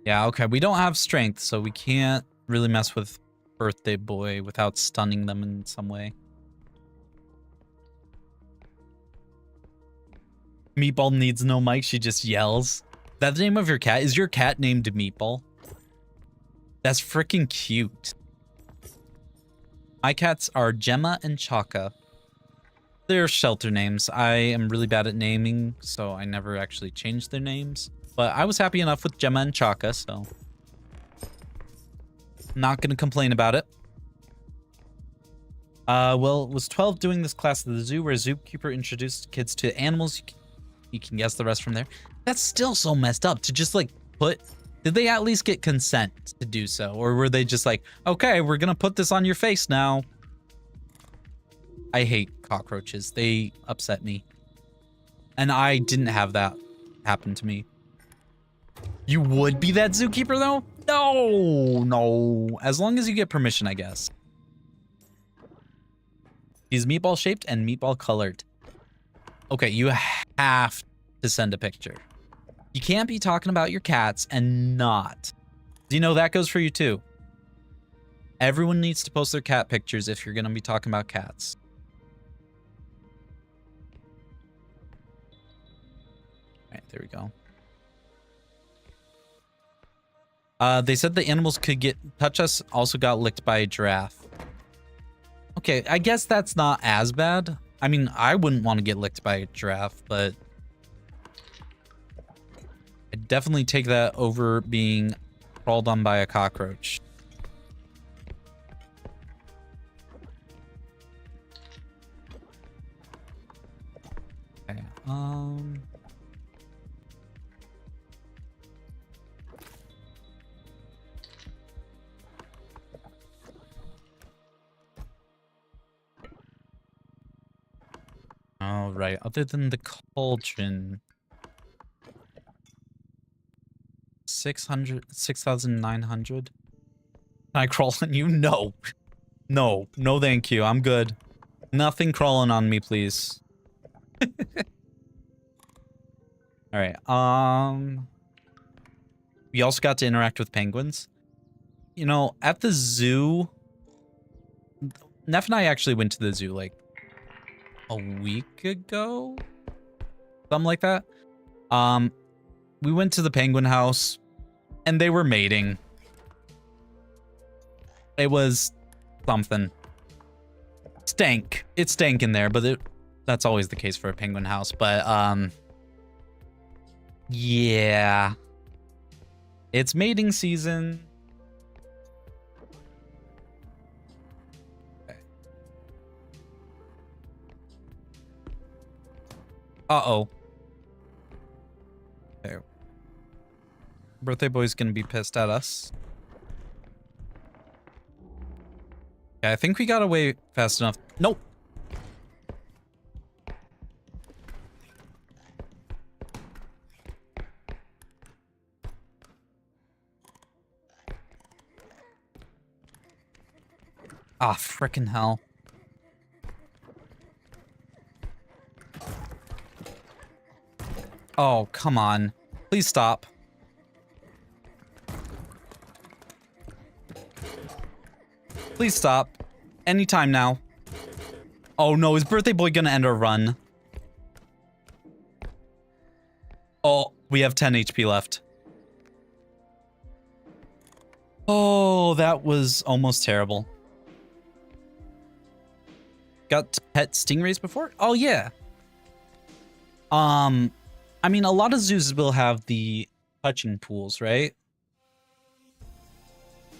Yeah, okay. We don't have strength, so we can't really mess with Birthday Boy without stunning them in some way. Meatball needs no mic. She just yells. That's the name of your cat? Is your cat named Meatball? That's freaking cute. My cats are Gemma and Chaka. They're shelter names. I am really bad at naming, so I never actually changed their names. But I was happy enough with Gemma and Chaka, so... Not gonna complain about it. Well, was 12 doing this class at the zoo where a zookeeper introduced kids to animals? You can guess the rest from there. That's still so messed up to just, like, put... Did they at least get consent to do so? Or were they just like, okay, we're gonna put this on your face now? I hate cockroaches. They upset me. And I didn't have that happen to me. You would be that zookeeper, though? No, no. As long as you get permission, I guess. He's meatball shaped and meatball colored. Okay, you have to send a picture. You can't be talking about your cats and not. You know, that goes for you too. Everyone needs to post their cat pictures if you're going to be talking about cats. All right, there we go. They said the animals could touch us, also got licked by a giraffe. Okay, I guess that's not as bad. I mean, I wouldn't want to get licked by a giraffe, but I'd definitely take that over being crawled on by a cockroach. Okay, all right, other than the cauldron. 600, 6,900. Can I crawl on you? No. No. No, thank you. I'm good. Nothing crawling on me, please. All right. We also got to interact with penguins. You know, at the zoo, Neff and I actually went to the zoo like a week ago, something like that. We went to the penguin house, and they were mating. It was something. Stank. It stank in there, but that's always the case for a penguin house. But yeah, it's mating season. Okay. Uh-oh. Okay. Birthday boy's gonna be pissed at us. Okay, I think we got away fast enough. Nope. Ah, frickin' hell. Oh, come on. Please stop. Please stop. Anytime now. Oh no, is birthday boy gonna end our run? Oh, we have 10 HP left. Oh, that was almost terrible. Got pet stingrays before? Oh yeah. I mean, a lot of zoos will have the touching pools, right?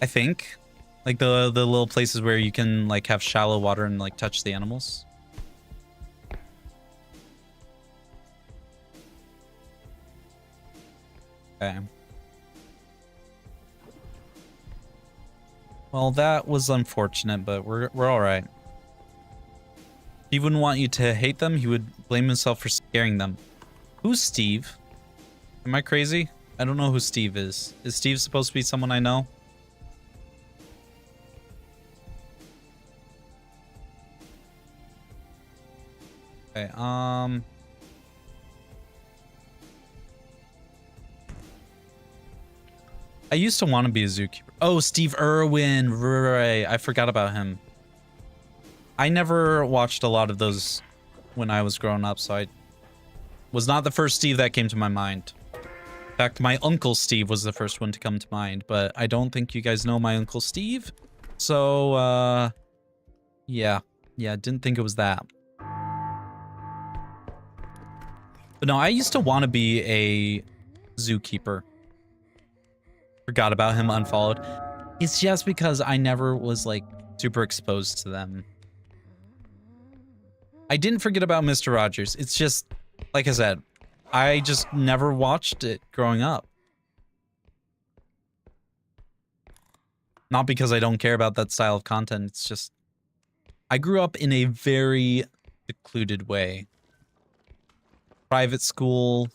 I think. Like the little places where you can like have shallow water and like touch the animals. Okay. Well, that was unfortunate, but we're all right. He wouldn't want you to hate them. He would blame himself for scaring them. Who's Steve? Am I crazy? I don't know who Steve is. Is Steve supposed to be someone I know? Okay, I used to want to be a zookeeper. Oh, Steve Irwin. Right. I forgot about him. I never watched a lot of those when I was growing up, so I was not the first Steve that came to my mind. In fact, my uncle Steve was the first one to come to mind, but I don't think you guys know my uncle Steve. So, yeah. Yeah, didn't think it was that. But no, I used to want to be a zookeeper. Forgot about him, unfollowed. It's just because I never was, like, super exposed to them. I didn't forget about Mr. Rogers. It's just, like I said, I just never watched it growing up. Not because I don't care about that style of content. It's just, I grew up in a very secluded way. Private school,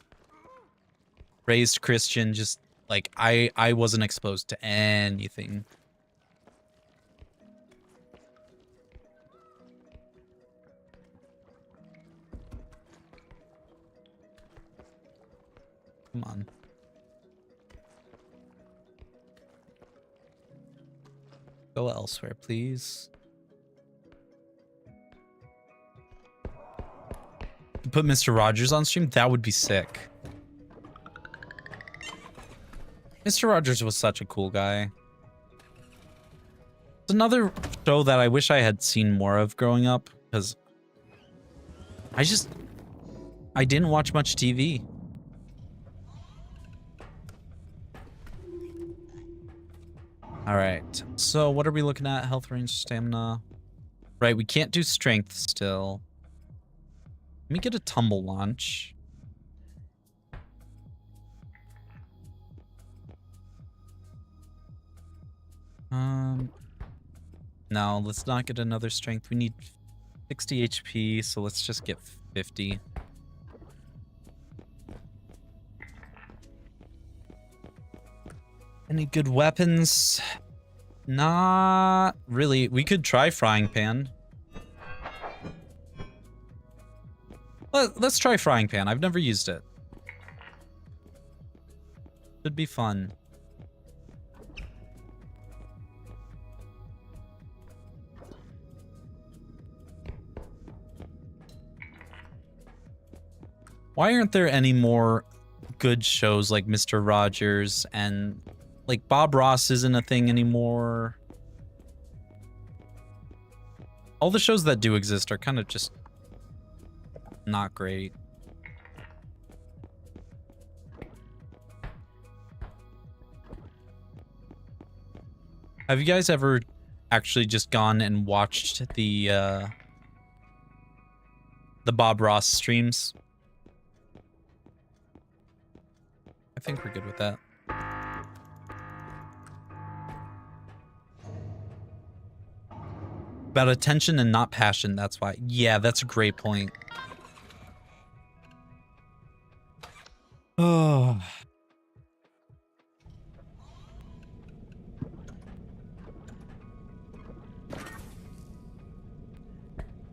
raised Christian, just like I wasn't exposed to anything. Come on. Go elsewhere, please. Put Mr. Rogers on stream? That would be sick. Mr. Rogers was such a cool guy. It's another show that I wish I had seen more of growing up, because I didn't watch much TV. All right, so what are we looking at? Health, range, stamina. Right, we can't do strength still. Let me get a tumble launch. No, let's not get another strength. We need 60 HP, so let's just get 50. Any good weapons? Not really. We could try frying pan. Let's try frying pan. I've never used it. Should be fun. Why aren't there any more good shows like Mr. Rogers and like Bob Ross isn't a thing anymore? All the shows that do exist are kind of just not great. Have you guys ever actually just gone and watched the Bob Ross streams? I think we're good with that. About attention and not passion, that's why. Yeah, that's a great point. Oh.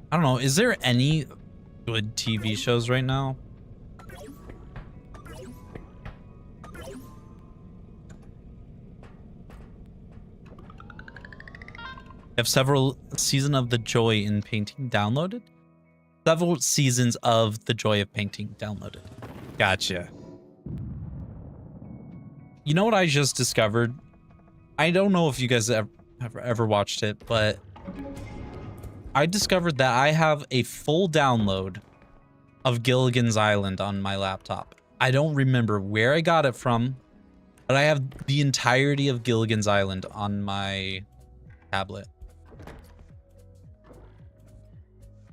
I don't know, is there any good TV shows right now? Have several seasons of the joy in painting downloaded? Several seasons of the joy of painting downloaded. Gotcha. You know what I just discovered? I don't know if you guys have ever watched it, but I discovered that I have a full download of Gilligan's Island on my laptop. I don't remember where I got it from, but I have the entirety of Gilligan's Island on my tablet.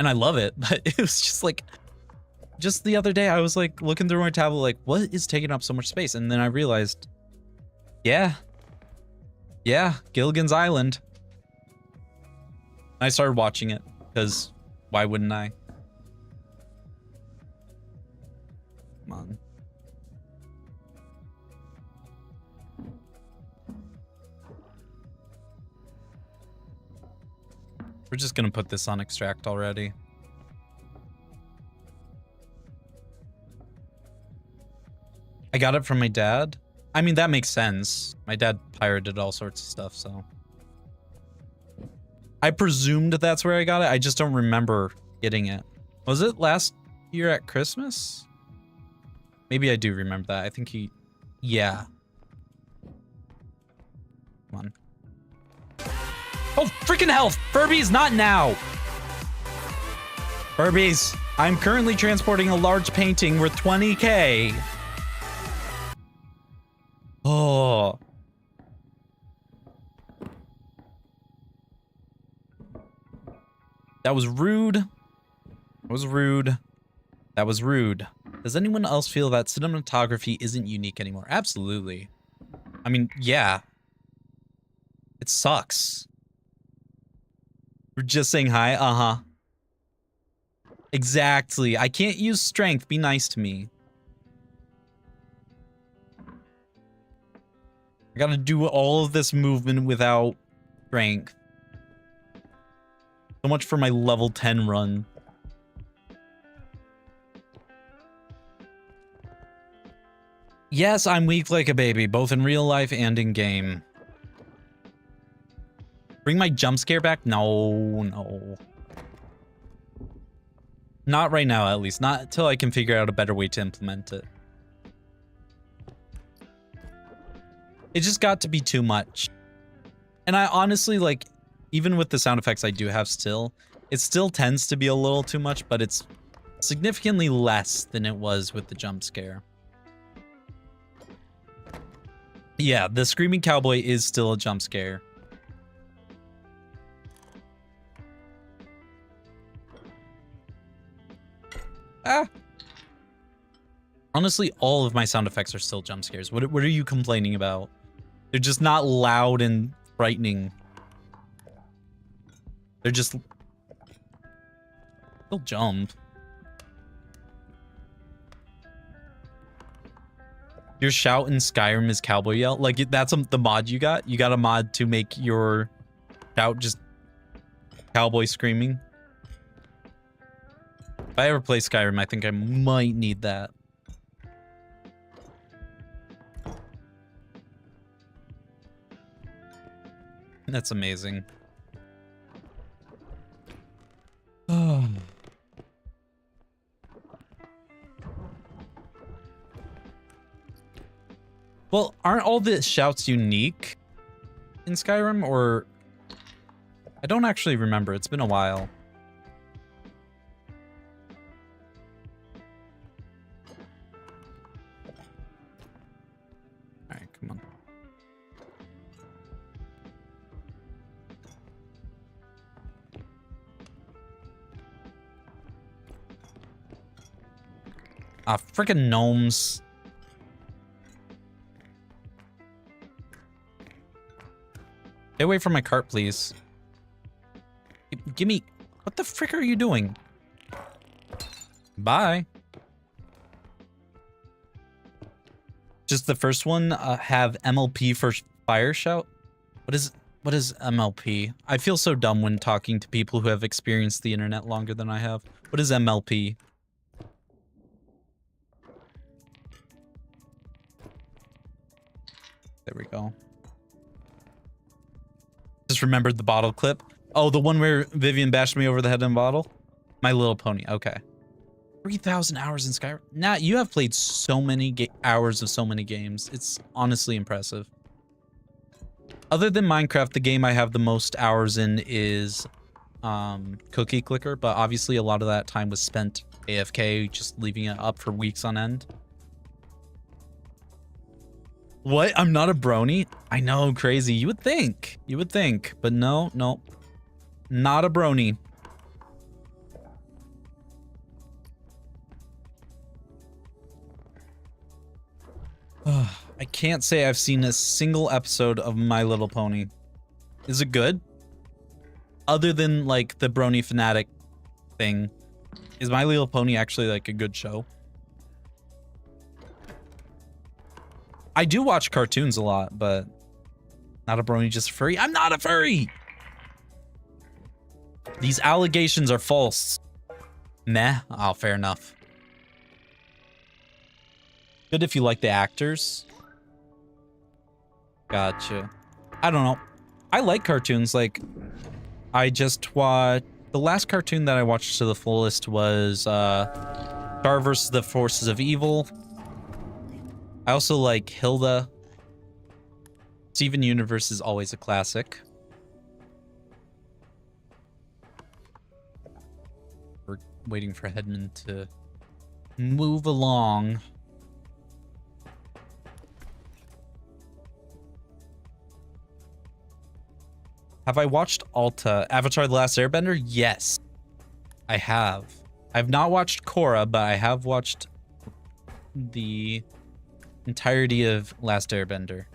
And I love it, but it was just like, just the other day I was like looking through my tablet like, what is taking up so much space? And then I realized, yeah, Gilligan's Island. I started watching it because why wouldn't I? Come on. We're just gonna put this on extract already. I got it from my dad. I mean, that makes sense. My dad pirated all sorts of stuff, so. I presumed that's where I got it. I just don't remember getting it. Was it last year at Christmas? Maybe I do remember that. I think he... Yeah. Come on. Oh, freaking hell! Furbies, not now! Furbies, I'm currently transporting a large painting worth 20K. Oh. That was rude. That was rude. That was rude. Does anyone else feel that cinematography isn't unique anymore? Absolutely. I mean, yeah. It sucks. We're just saying hi. Uh-huh. Exactly. I can't use strength. Be nice to me. I gotta do all of this movement without strength. So much for my level 10 run. Yes, I'm weak like a baby, both in real life and in game. Bring my jump scare back? No, no. Not right now, at least. Not until I can figure out a better way to implement it. It just got to be too much. And I honestly, like, even with the sound effects I do have still, it still tends to be a little too much, but it's significantly less than it was with the jump scare. Yeah, the screaming cowboy is still a jump scare. Ah. Honestly, all of my sound effects are still jump scares. What are you complaining about? They're just not loud and frightening. They're just... They'll jump. Your shout in Skyrim is cowboy yell. Like that's the mod you got. You got a mod to make your shout just cowboy screaming. If I ever play Skyrim, I think I might need that. That's amazing. Oh. Well, aren't all the shouts unique in Skyrim, or I don't actually remember. It's been a while. All right, come on. Ah, freaking gnomes. Stay away from my cart, please. Give me... What the frick are you doing? Bye. Just the first one have MLP for fire shout? What is MLP? I feel so dumb when talking to people who have experienced the internet longer than I have. What is MLP? There we go. Just remembered the bottle clip. Oh, the one where Vivian bashed me over the head in a bottle? My Little Pony. Okay. 3,000 hours in Skyrim. Nat, you have played so many hours of so many games. It's honestly impressive. Other than Minecraft, the game I have the most hours in is Cookie Clicker, but obviously a lot of that time was spent AFK, just leaving it up for weeks on end. What? I'm not a brony? I know, crazy. You would think. You would think. But no, no. Not a brony. I can't say I've seen a single episode of My Little Pony. Is it good? Other than, like, the brony fanatic thing. Is My Little Pony actually, like, a good show? I do watch cartoons a lot, but not a brony, just a furry. I'm not a furry! These allegations are false. Meh. Oh, fair enough. Good if you like the actors. Gotcha. I don't know. I like cartoons. Like, I just watched... The last cartoon that I watched to the fullest was Star vs. the Forces of Evil. I also like Hilda. Steven Universe is always a classic. We're waiting for Hedman to move along. Have I watched Alta, Avatar: The Last Airbender? Yes, I have. I've not watched Korra, but I have watched the entirety of Last Airbender.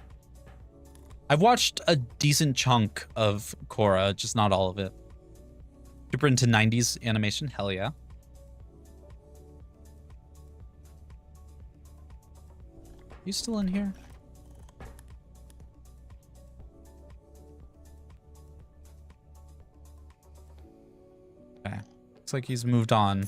I've watched a decent chunk of Korra, just not all of it. Super into 90s animation, hell yeah. You still in here? Okay, looks like he's moved on.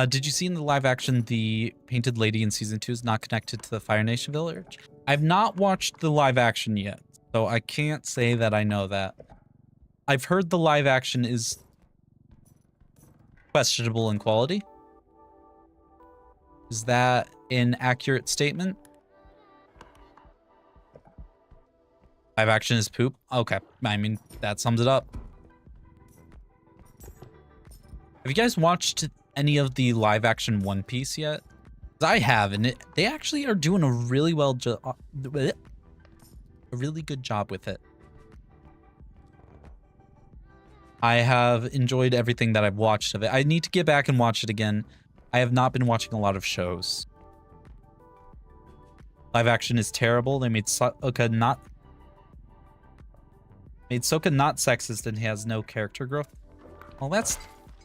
Did you see in the live action the Painted Lady in season 2 is not connected to the Fire Nation village? I've not watched the live action yet, so I can't say that I know that. I've heard the live action is questionable in quality. Is that an accurate statement? Live action is poop? Okay, I mean, that sums it up. Have you guys watched any of the live action One Piece yet? I have, and they actually are doing a really good job with it. I have enjoyed everything that I've watched of it. I need to get back and watch it again. I have not been watching a lot of shows. Live action is terrible. They made Sokka not sexist and he has no character growth. Well, that's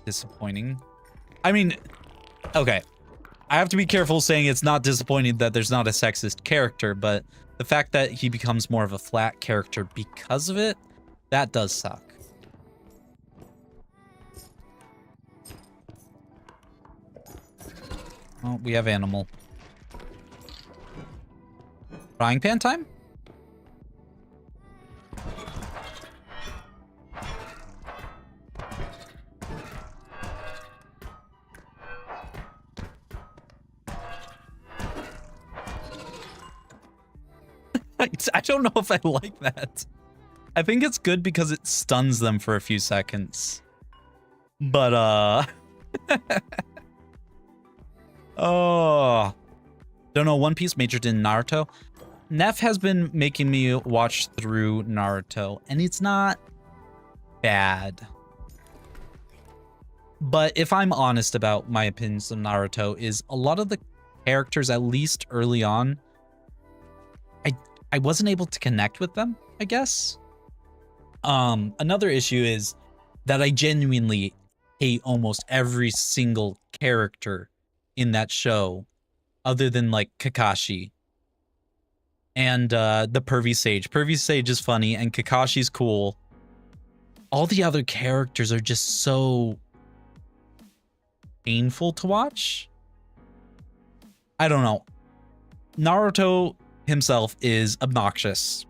disappointing. I mean, Okay. I have to be careful saying it's not disappointing that there's not a sexist character, but the fact that he becomes more of a flat character because of it, that does suck. Oh, we have animal. Frying pan time? I don't know if I like that. I think it's good because it stuns them for a few seconds. But, oh. Don't know, One Piece majored in Naruto. Neff has been making me watch through Naruto, and it's not bad. But if I'm honest about my opinions of Naruto, is a lot of the characters, at least early on, I wasn't able to connect with them, I guess. Another issue is that I genuinely hate almost every single character in that show, other than like Kakashi and the Pervy Sage. Pervy Sage is funny and Kakashi's cool. All the other characters are just so painful to watch. I don't know. Naruto himself is obnoxious.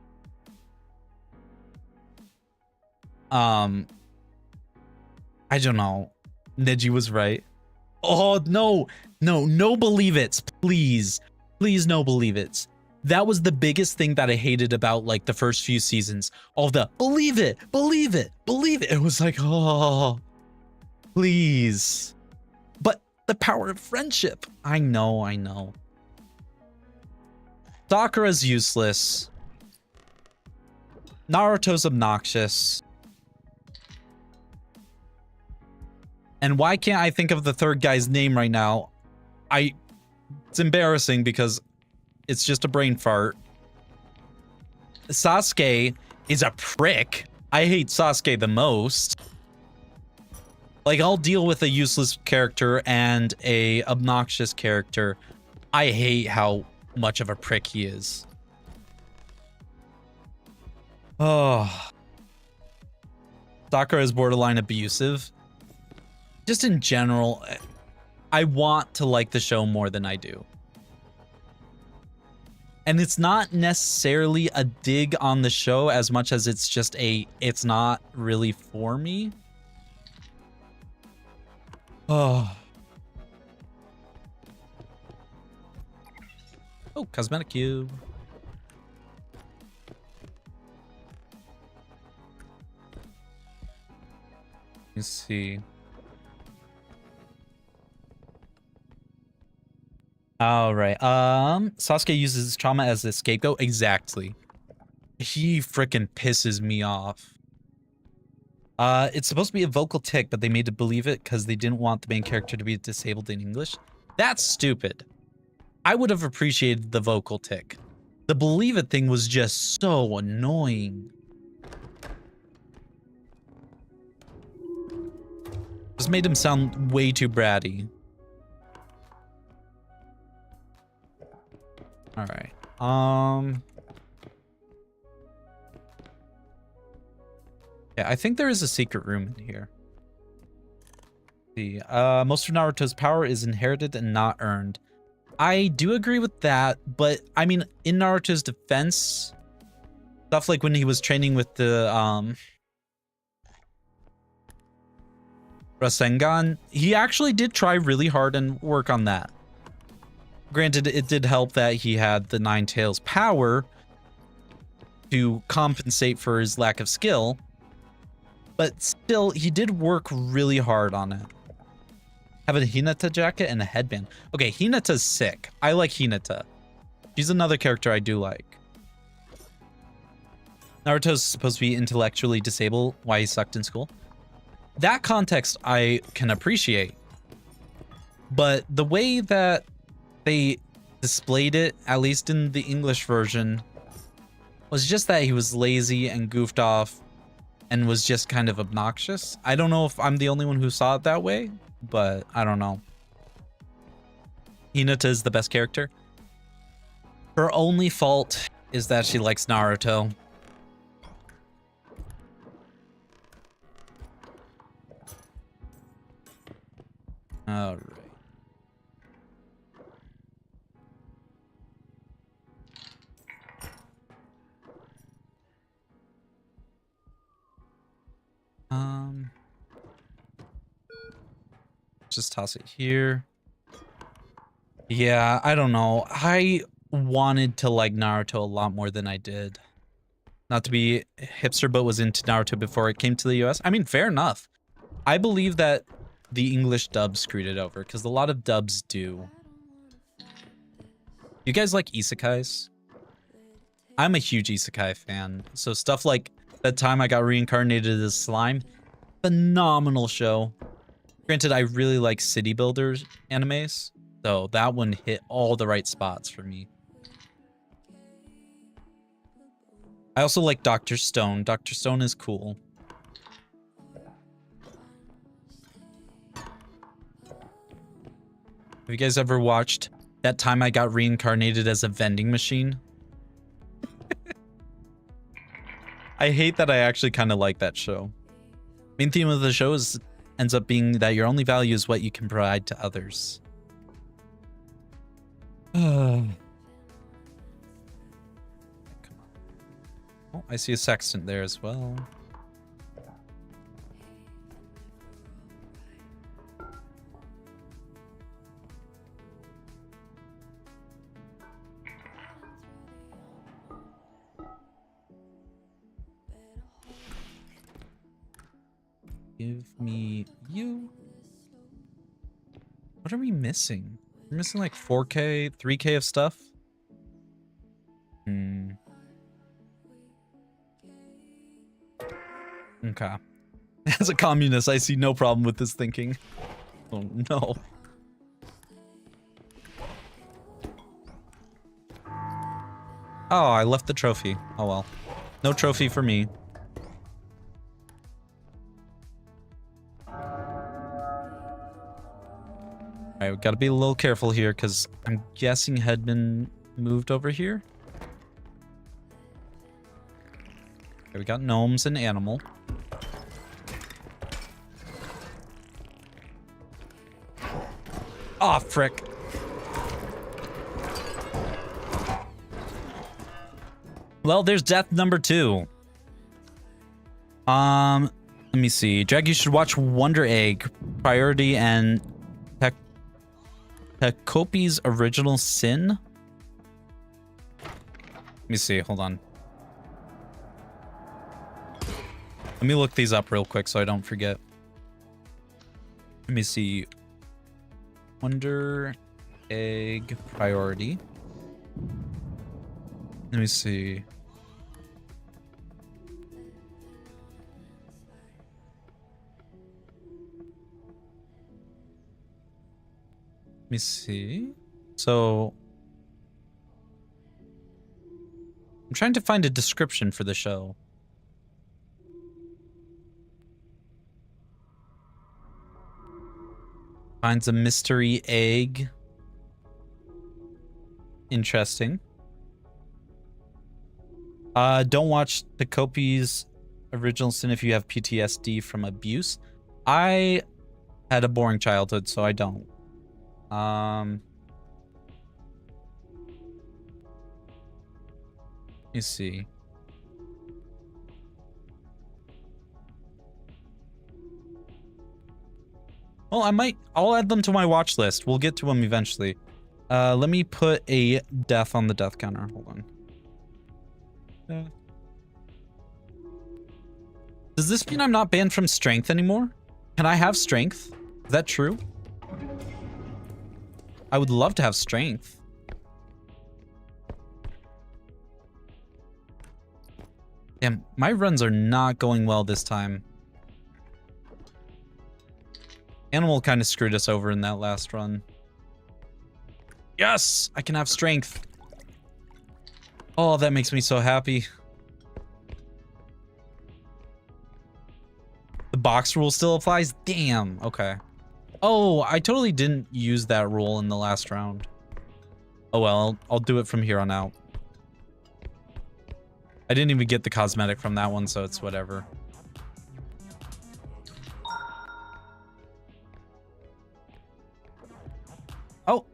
I don't know. Neji was right. Oh, no believe it's. Please, no believe it's. That was the biggest thing that I hated about like the first few seasons. All the believe it. It was like, oh, please. But the power of friendship. I know. Sakura's useless. Naruto's obnoxious. And why can't I think of the third guy's name right now? It's embarrassing because it's just a brain fart. Sasuke is a prick. I hate Sasuke the most. Like, I'll deal with a useless character and a obnoxious character. I hate how much of a prick he is. Oh. Sakura is borderline abusive. Just in general, I want to like the show more than I do. And it's not necessarily a dig on the show as much as it's just it's not really for me. Oh. Oh, cosmetic cube. Let's see. All right. Sasuke uses trauma as a scapegoat. Exactly. He freaking pisses me off. It's supposed to be a vocal tick, but they made to believe it because they didn't want the main character to be disabled in English. That's stupid. I would have appreciated the vocal tick. The believe it thing was just so annoying. Just made him sound way too bratty. All right. Yeah, I think there is a secret room in here. Let's see. Most of Naruto's power is inherited and not earned. I do agree with that, but I mean, in Naruto's defense, stuff like when he was training with the Rasengan, he actually did try really hard and work on that. Granted, it did help that he had the Nine Tails power to compensate for his lack of skill, but still, he did work really hard on it. Have a Hinata jacket and a headband. Okay, Hinata's sick. I like Hinata. She's another character I do like. Naruto's supposed to be intellectually disabled, why he sucked in school. That context I can appreciate. But the way that they displayed it, at least in the English version, was just that he was lazy and goofed off and was just kind of obnoxious. I don't know if I'm the only one who saw it that way, but I don't know. Hinata is the best character. Her only fault is that she likes Naruto. All right. Just toss it here. Yeah, I don't know. I wanted to like Naruto a lot more than I did. Not to be hipster, but was into Naruto before it came to the US. I mean, fair enough. I believe that the English dub screwed it over, because a lot of dubs do. You guys like isekais? I'm a huge isekai fan. So stuff like That Time I Got Reincarnated as Slime, phenomenal show. Granted, I really like city builders animes, so that one hit all the right spots for me. I also like Dr. Stone. Dr. Stone is cool. Have you guys ever watched That Time I Got Reincarnated as a Vending Machine? I hate that I actually kind of like that show. Main theme of the show ends up being that your only value is what you can provide to others. Come on. Oh, I see a sextant there as well. Give me you. What are we missing? We're missing like 4K, 3K of stuff. Okay. As a communist, I see no problem with this thinking. Oh no. Oh, I left the trophy. Oh well. No trophy for me. Alright, we gotta be a little careful here, because I'm guessing Headman moved over here. Okay, we got gnomes and animal. Aw, frick. Well, there's death number 2. Let me see. Jag, you should watch Wonder Egg, Priority, and Takopi's Original Sin. Let me see. Hold on. Let me look these up real quick so I don't forget. Let me see. Wonder Egg Priority. Let me see. Let me see. So I'm trying to find a description for the show. Finds a mystery egg. Interesting. Don't watch Takopi's Original Sin if you have PTSD from abuse. I had a boring childhood, so I don't. Let me see. Well, I'll add them to my watch list. We'll get to them eventually. Let me put a death on the death counter. Hold on. Does this mean I'm not banned from strength anymore? Can I have strength? Is that true? I would love to have strength. Damn, my runs are not going well this time. Animal kind of screwed us over in that last run. Yes! I can have strength. Oh, that makes me so happy. The box rule still applies? Damn. Okay. Oh, I totally didn't use that rule in the last round. Oh well, I'll do it from here on out. I didn't even get the cosmetic from that one, so it's whatever. Oh.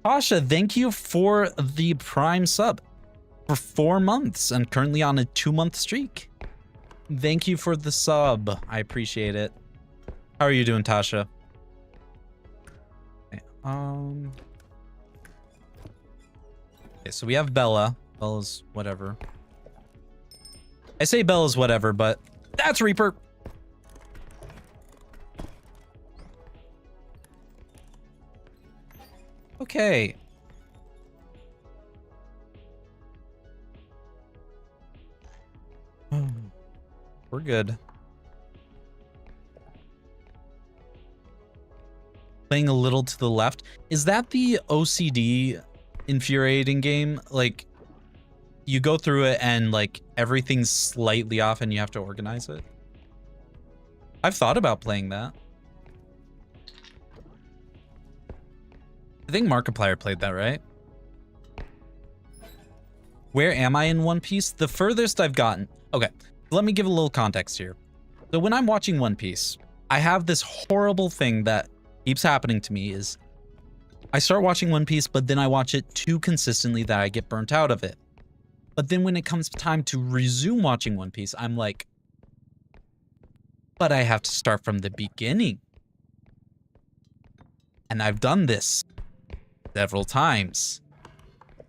Tasha, thank you for the Prime sub for 4 months and currently on a 2-month streak. Thank you for the sub. I appreciate it. How are you doing, Tasha? Okay, okay, so we have Bella. Bella's whatever. I say Bella's whatever, but that's Reaper. Okay. We're good. Playing a little to the left. Is that the OCD infuriating game? Like, you go through it and like everything's slightly off and you have to organize it? I've thought about playing that. I think Markiplier played that, right? Where am I in One Piece? The furthest I've gotten. Okay, let me give a little context here. So when I'm watching One Piece, I have this horrible thing that keeps happening to me is I start watching One Piece, but then I watch it too consistently that I get burnt out of it. But then when it comes time to resume watching One Piece, I'm like, but I have to start from the beginning. And I've done this several times.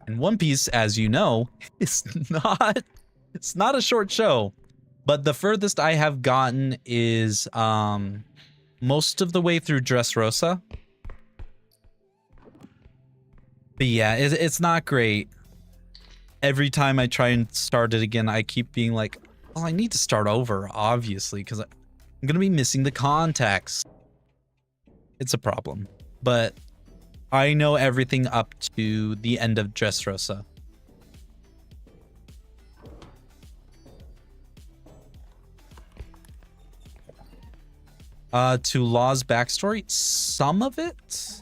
And One Piece, as you know, it's not a short show. But the furthest I have gotten is most of the way through Dressrosa. But yeah, it's not great. Every time I try and start it again, I keep being like, well, I need to start over, obviously, because I'm going to be missing the context. It's a problem. But I know everything up to the end of Dressrosa. To Law's backstory, some of it.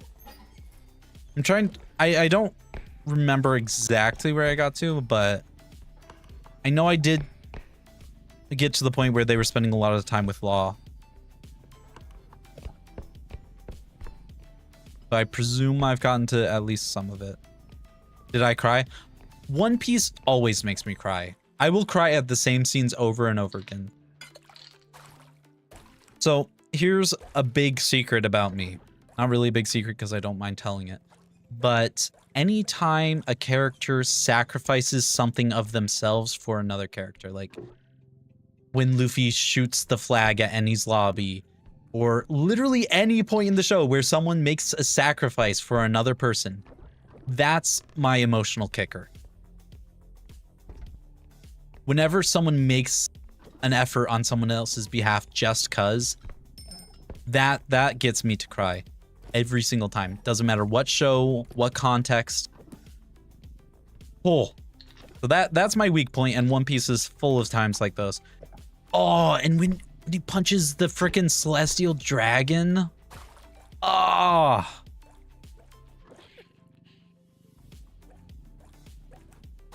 I'm trying. I don't remember exactly where I got to, but I know I did get to the point where they were spending a lot of the time with Law. So I presume I've gotten to at least some of it. Did I cry? One Piece always makes me cry. I will cry at the same scenes over and over again. So here's a big secret about me. Not really a big secret because I don't mind telling it. But anytime a character sacrifices something of themselves for another character, like when Luffy shoots the flag at Eni's lobby, or literally any point in the show where someone makes a sacrifice for another person, that's my emotional kicker. Whenever someone makes an effort on someone else's behalf just cuz, that gets me to cry every single time. Doesn't matter what show, what context. Oh, so that's my weak point, and One Piece is full of times like those. Oh, and when he punches the freaking celestial dragon. Ah.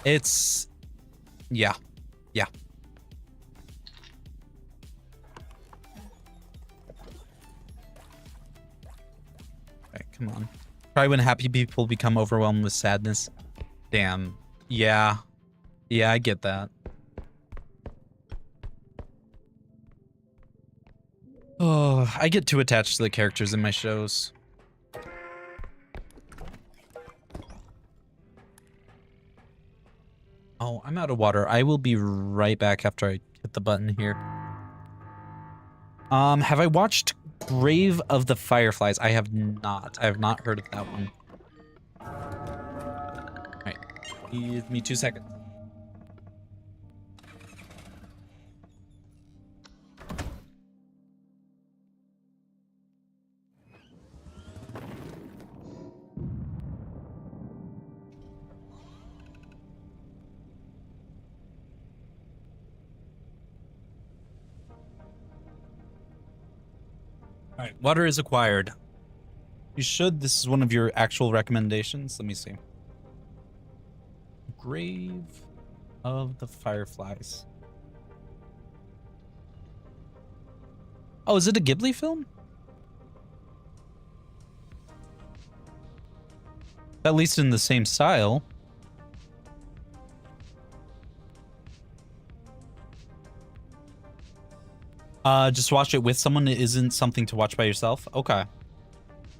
It's yeah. Yeah. Alright, come on. Probably when happy people become overwhelmed with sadness. Damn. Yeah. Yeah, I get that. Oh, I get too attached to the characters in my shows. Oh, I'm out of water. I will be right back after I hit the button here. Have I watched Grave of the Fireflies? I have not. I have not heard of that one. Alright. Give me 2 seconds. All right, water is acquired. You should. This is one of your actual recommendations. Let me see. Grave of the Fireflies. Oh, is it a Ghibli film? At least in the same style. Just watch it with someone. It isn't something to watch by yourself. Okay.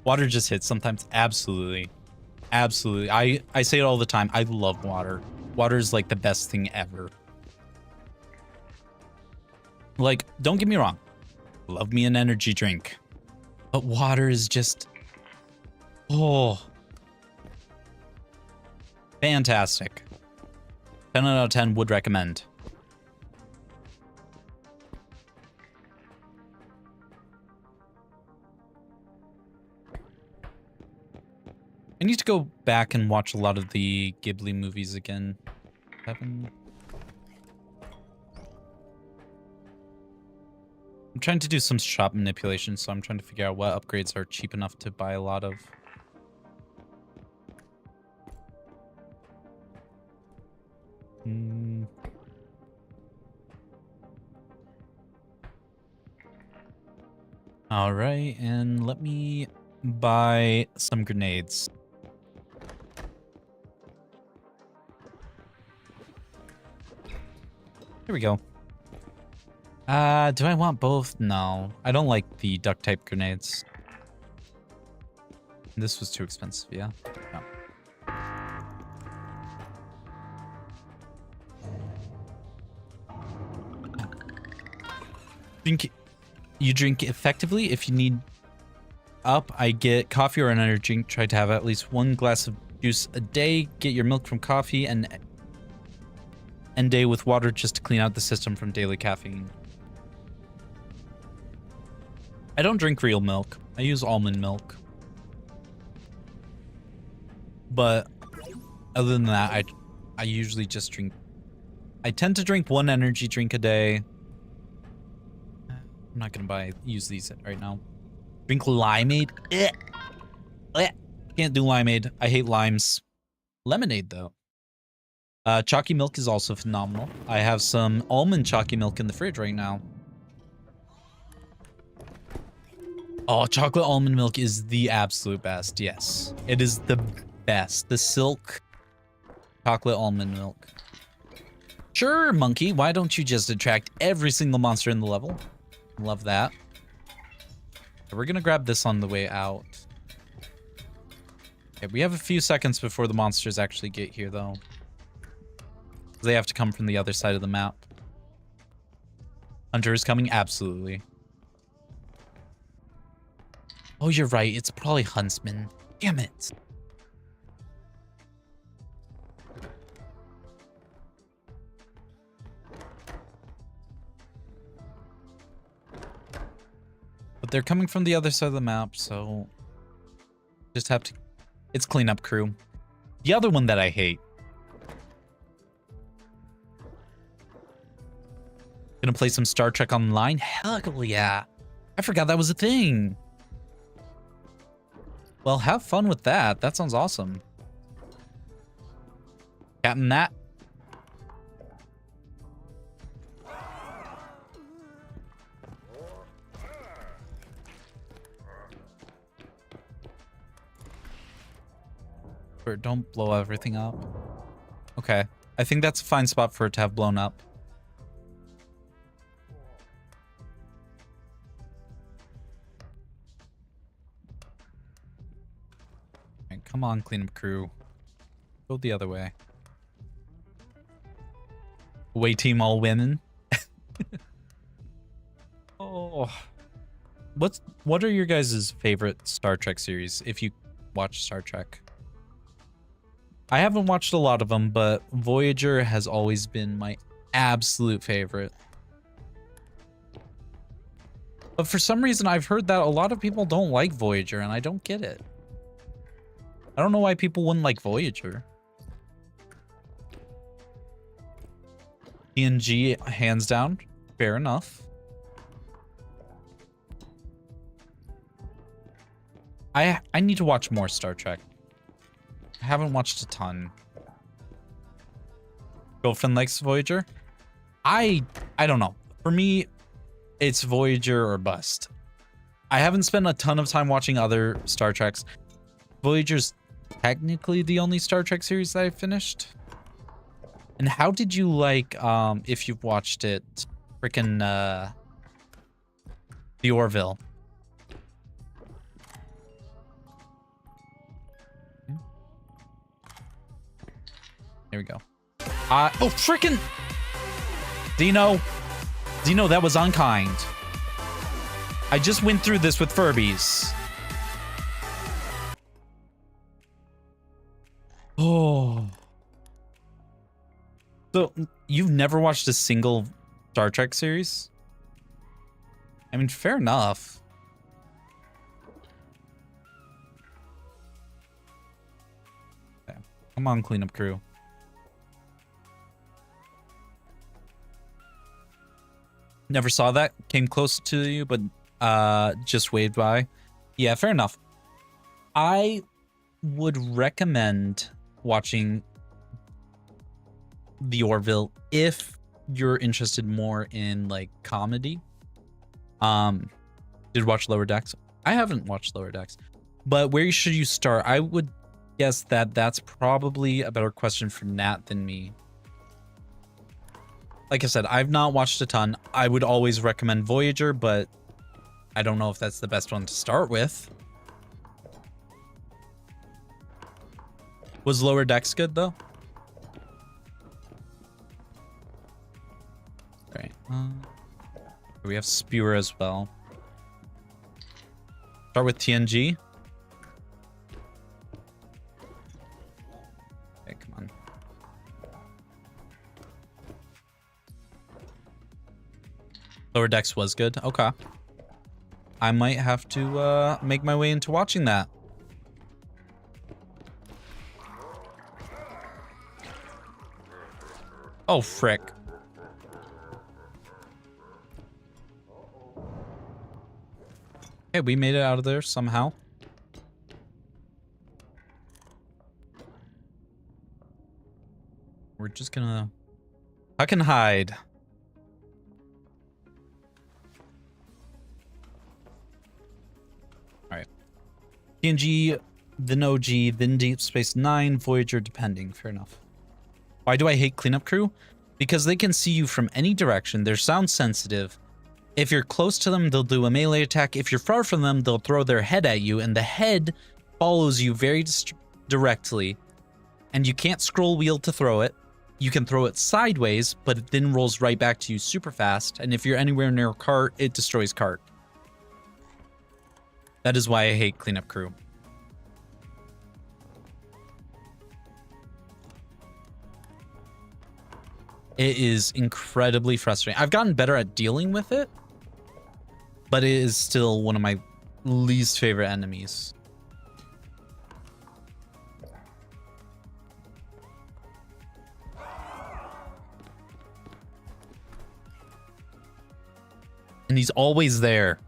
Water just hits sometimes. Absolutely. Absolutely. I say it all the time. I love water. Water is like the best thing ever. Like, don't get me wrong. Love me an energy drink. But water is just... Oh. Fantastic. 10 out of 10 would recommend. I need to go back and watch a lot of the Ghibli movies again. I'm trying to do some shop manipulation, so I'm trying to figure out what upgrades are cheap enough to buy a lot of. All right, and let me buy some grenades. Here we go. Do I want both? No, I don't like the duct tape grenades. This was too expensive, yeah. No. You drink effectively. If you need up, I get coffee or an energy drink. Try to have at least 1 glass of juice a day. Get your milk from coffee and end day with water just to clean out the system from daily caffeine. I don't drink real milk. I use almond milk. But other than that, I usually just drink... I tend to drink 1 energy drink a day. I'm not gonna use these right now. Drink limeade. Can't do limeade. I hate limes. Lemonade though. Chalky milk is also phenomenal. I have some almond chalky milk in the fridge right now. Oh, chocolate almond milk is the absolute best. Yes, it is the best. The silk chocolate almond milk. Sure, monkey. Why don't you just attract every single monster in the level? Love that. We're gonna grab this on the way out. Okay, we have a few seconds before the monsters actually get here, though. They have to come from the other side of the map. Hunter is coming? Absolutely. Oh, you're right. It's probably Huntsman. Damn it. But they're coming from the other side of the map, so just have to... It's cleanup crew. The other one that I hate. Gonna play some Star Trek Online? Hell yeah. I forgot that was a thing. Well, have fun with that. That sounds awesome. Captain Nat. Don't blow everything up. Okay. I think that's a fine spot for it to have blown up. Right, come on, cleanup crew. Go the other way. Away team all women. Oh. What are your guys' favorite Star Trek series if you watch Star Trek? I haven't watched a lot of them, but Voyager has always been my absolute favorite. But for some reason, I've heard that a lot of people don't like Voyager, and I don't get it. I don't know why people wouldn't like Voyager. TNG, hands down. Fair enough. I need to watch more Star Trek. I haven't watched a ton. Girlfriend likes Voyager. I don't know. For me, it's Voyager or bust. I haven't spent a ton of time watching other Star Treks. Voyager's technically the only Star Trek series that I finished. And how did you like, if you've watched it, freaking, the Orville? There we go. Oh, freaking Dino, that was unkind. I just went through this with Furbies. Oh. So, you've never watched a single Star Trek series? I mean, fair enough. Okay. Come on, cleanup crew. Never saw that. Came close to you, but just waved by. Yeah, fair enough. I would recommend watching the Orville if you're interested more in like comedy. Did watch Lower Decks? I haven't watched Lower Decks, but where should you start? I would guess that that's probably a better question for Nat than me. Like I said, I've not watched a ton. I would always recommend Voyager, but I don't know if that's the best one to start with. Was Lower Decks good, though? Okay. We have Spewer as well. Start with TNG. Okay, come on. Lower Decks was good. Okay. I might have to make my way into watching that. Oh, frick. Okay, we made it out of there somehow. We're just gonna tuck and hide. Alright. TNG, then OG, then Deep Space Nine, Voyager, depending. Fair enough. Why do I hate Cleanup Crew? Because they can see you from any direction. They're sound sensitive. If you're close to them, they'll do a melee attack. If you're far from them, they'll throw their head at you, and the head follows you very directly. And you can't scroll wheel to throw it. You can throw it sideways, but it then rolls right back to you super fast. And if you're anywhere near a cart, it destroys cart. That is why I hate Cleanup Crew. It is incredibly frustrating. I've gotten better at dealing with it, but it is still one of my least favorite enemies. And he's always there.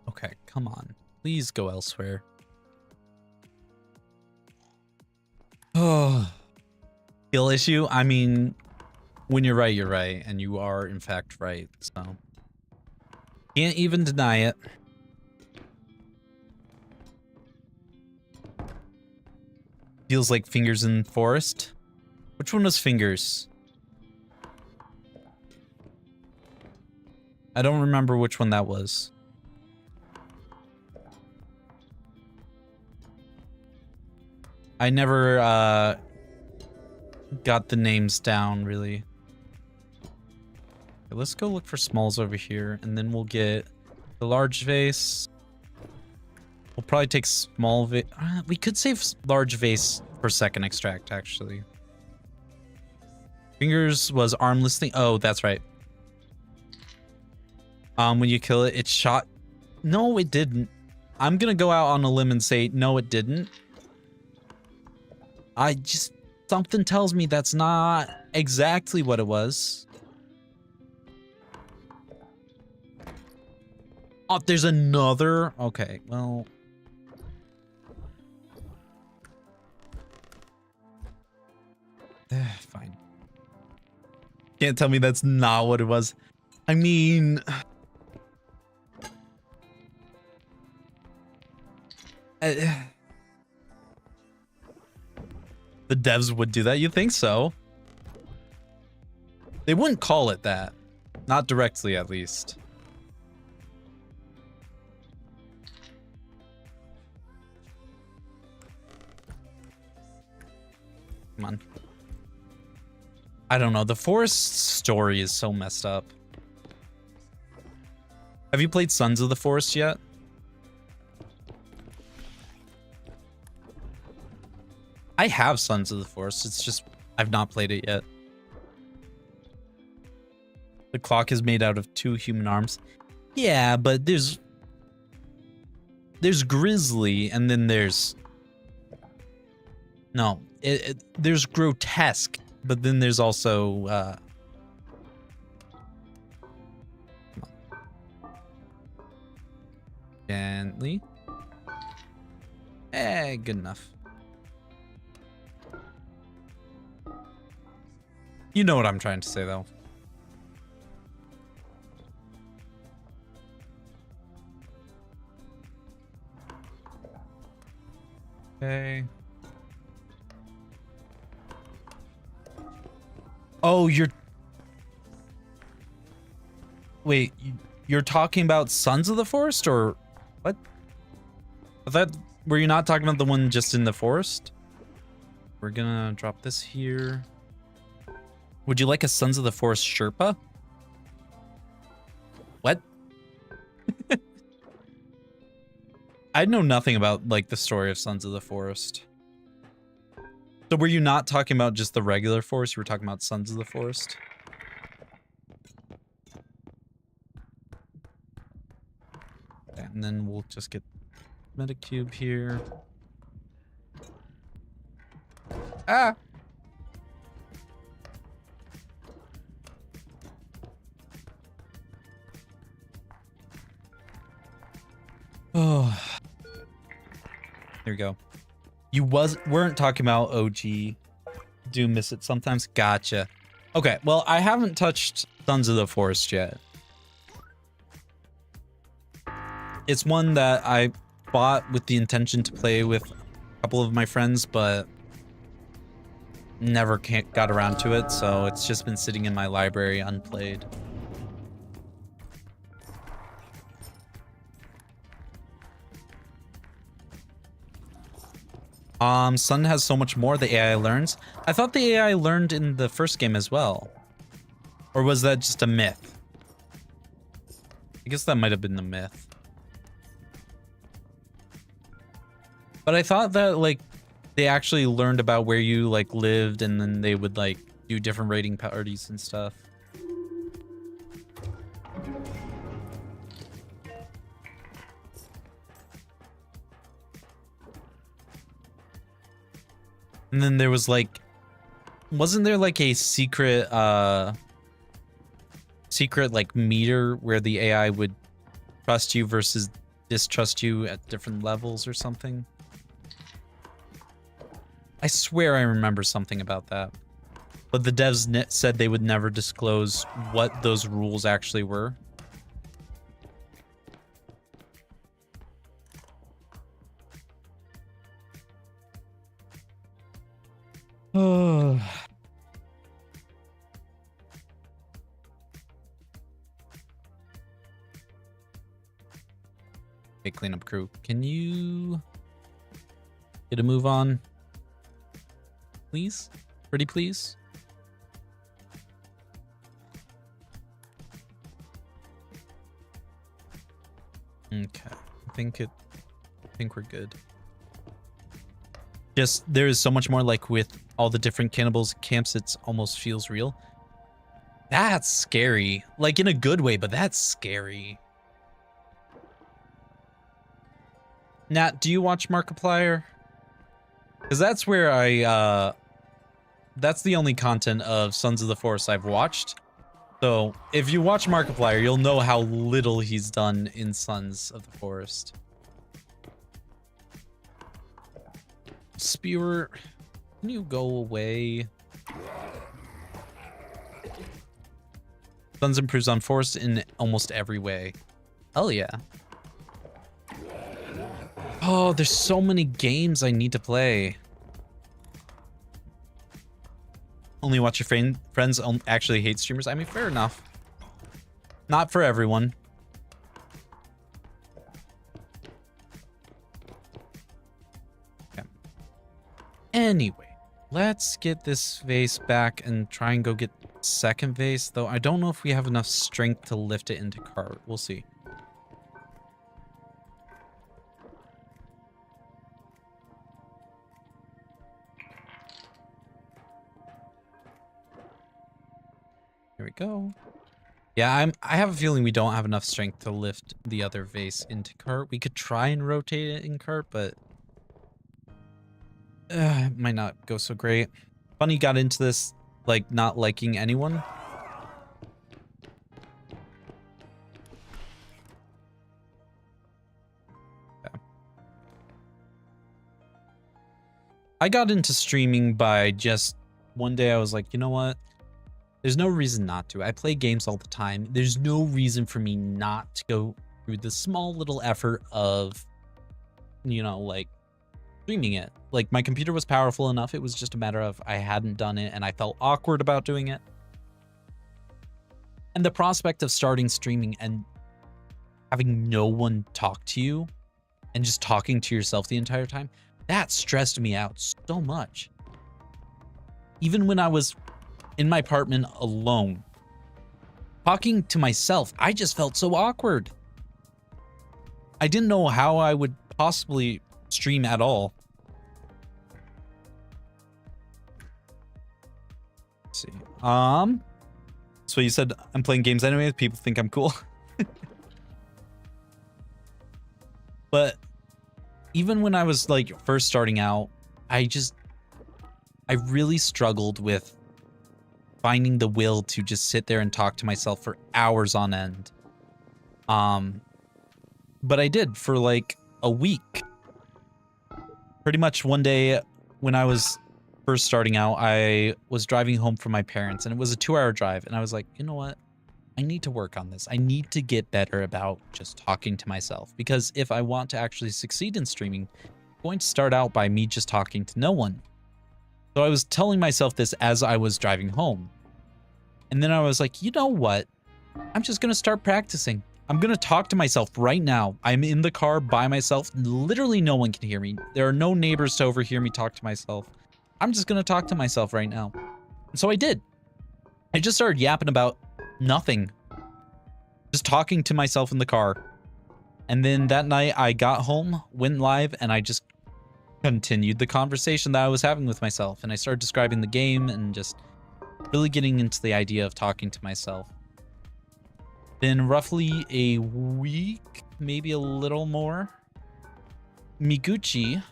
Okay, come on. Please go elsewhere. Oh. Skill issue? I mean, when you're right, you're right. And you are, in fact, right. So, can't even deny it. Feels like Fingers in Forest. Which one was Fingers? I don't remember which one that was. I never got the names down, really. Okay, let's go look for Smalls over here, and then we'll get the large vase. We'll probably take small vase. We could save large vase for second extract, actually. Fingers was armless thing. Oh, that's right. When you kill it, it shot. No, it didn't. I'm gonna go out on a limb and say no, it didn't. I just, something tells me that's not exactly what it was. Oh, there's another. Okay, well. Fine. Can't tell me that's not what it was. I mean, the devs would do that. You think so? They wouldn't call it that. Not directly, at least. Come on. I don't know. The forest story is so messed up. Have you played Sons of the Forest yet? I have Sons of the Forest. It's just I've not played it yet. The clock is made out of 2 human arms. Yeah, but there's Grizzly, and then there's no. There's grotesque, but then there's also gently. Good enough. You know what I'm trying to say, though. Okay. Oh, wait, you're talking about Sons of the Forest, or what? Were you not talking about the one just in the forest? We're gonna drop this here. Would you like a Sons of the Forest Sherpa? What? I know nothing about, like, the story of Sons of the Forest. So were you not talking about just the regular forest? You were talking about Sons of the Forest? Okay, and then we'll just get Metacube here. Ah! Oh. There we go. You weren't talking about OG. Do miss it sometimes. Gotcha. Okay, well, I haven't touched Sons of the Forest yet. It's one that I bought with the intention to play with a couple of my friends, but never got around to it, so it's just been sitting in my library unplayed. Sun has so much more the AI learns. I thought the AI learned in the first game as well. Or was that just a myth? I guess that might have been the myth. But I thought that, like, they actually learned about where you, like, lived, and then they would, like, do different raiding parties and stuff. And then there was, like, wasn't there, like, a secret, like, meter where the AI would trust you versus distrust you at different levels or something? I swear I remember something about that. But the devs said they would never disclose what those rules actually were. Oh. Okay, cleanup crew. Can you get a move on? Please? Pretty please? Okay. I think we're good. Just, there is so much more, like, with all the different cannibals camps, it almost feels real. That's scary. Like, in a good way, but that's scary. Nat, do you watch Markiplier? Because that's where that's the only content of Sons of the Forest I've watched. So if you watch Markiplier, you'll know how little he's done in Sons of the Forest. Spewer, can you go away? Sons improves on Forest in almost every way. Hell yeah. Oh, there's so many games I need to play. Only watch your friends actually hate streamers. I mean, fair enough. Not for everyone. Okay. Anyway, let's get this vase back and try and go get second vase, though I don't know if we have enough strength to lift it into cart. We'll see. Here we go. Yeah, I have a feeling we don't have enough strength to lift the other vase into cart. We could try and rotate it in cart, but it might not go so great. Bunny got into this like not liking anyone. Yeah. I got into streaming by just one day I was like, you know what? There's no reason not to. I play games all the time. There's no reason for me not to go through the small little effort of, you know, like streaming it. Like my computer was powerful enough. It was just a matter of I hadn't done it and I felt awkward about doing it. And the prospect of starting streaming and having no one talk to you and just talking to yourself the entire time, that stressed me out so much. Even when I was in my apartment alone, talking to myself, I just felt so awkward. I didn't know how I would possibly stream at all. Let's see. So you said I'm playing games anyway. People think I'm cool. But even when I was like first starting out, I really struggled with finding the will to just sit there and talk to myself for hours on end. But I did for like a week. Pretty much one day when I was first starting out, I was driving home from my parents and it was a 2-hour drive. And I was like, you know what? I need to work on this. I need to get better about just talking to myself, because if I want to actually succeed in streaming, I'm going to start out by me just talking to no one. So I was telling myself this as I was driving home. And then I was like, you know what? I'm just going to start practicing. I'm going to talk to myself right now. I'm in the car by myself. Literally no one can hear me. There are no neighbors to overhear me talk to myself. I'm just going to talk to myself right now. And so I did. I just started yapping about nothing. Just talking to myself in the car. And then that night I got home, went live, and I just continued the conversation that I was having with myself. And I started describing the game and just really getting into the idea of talking to myself. Then roughly a week, maybe a little more, Miguchi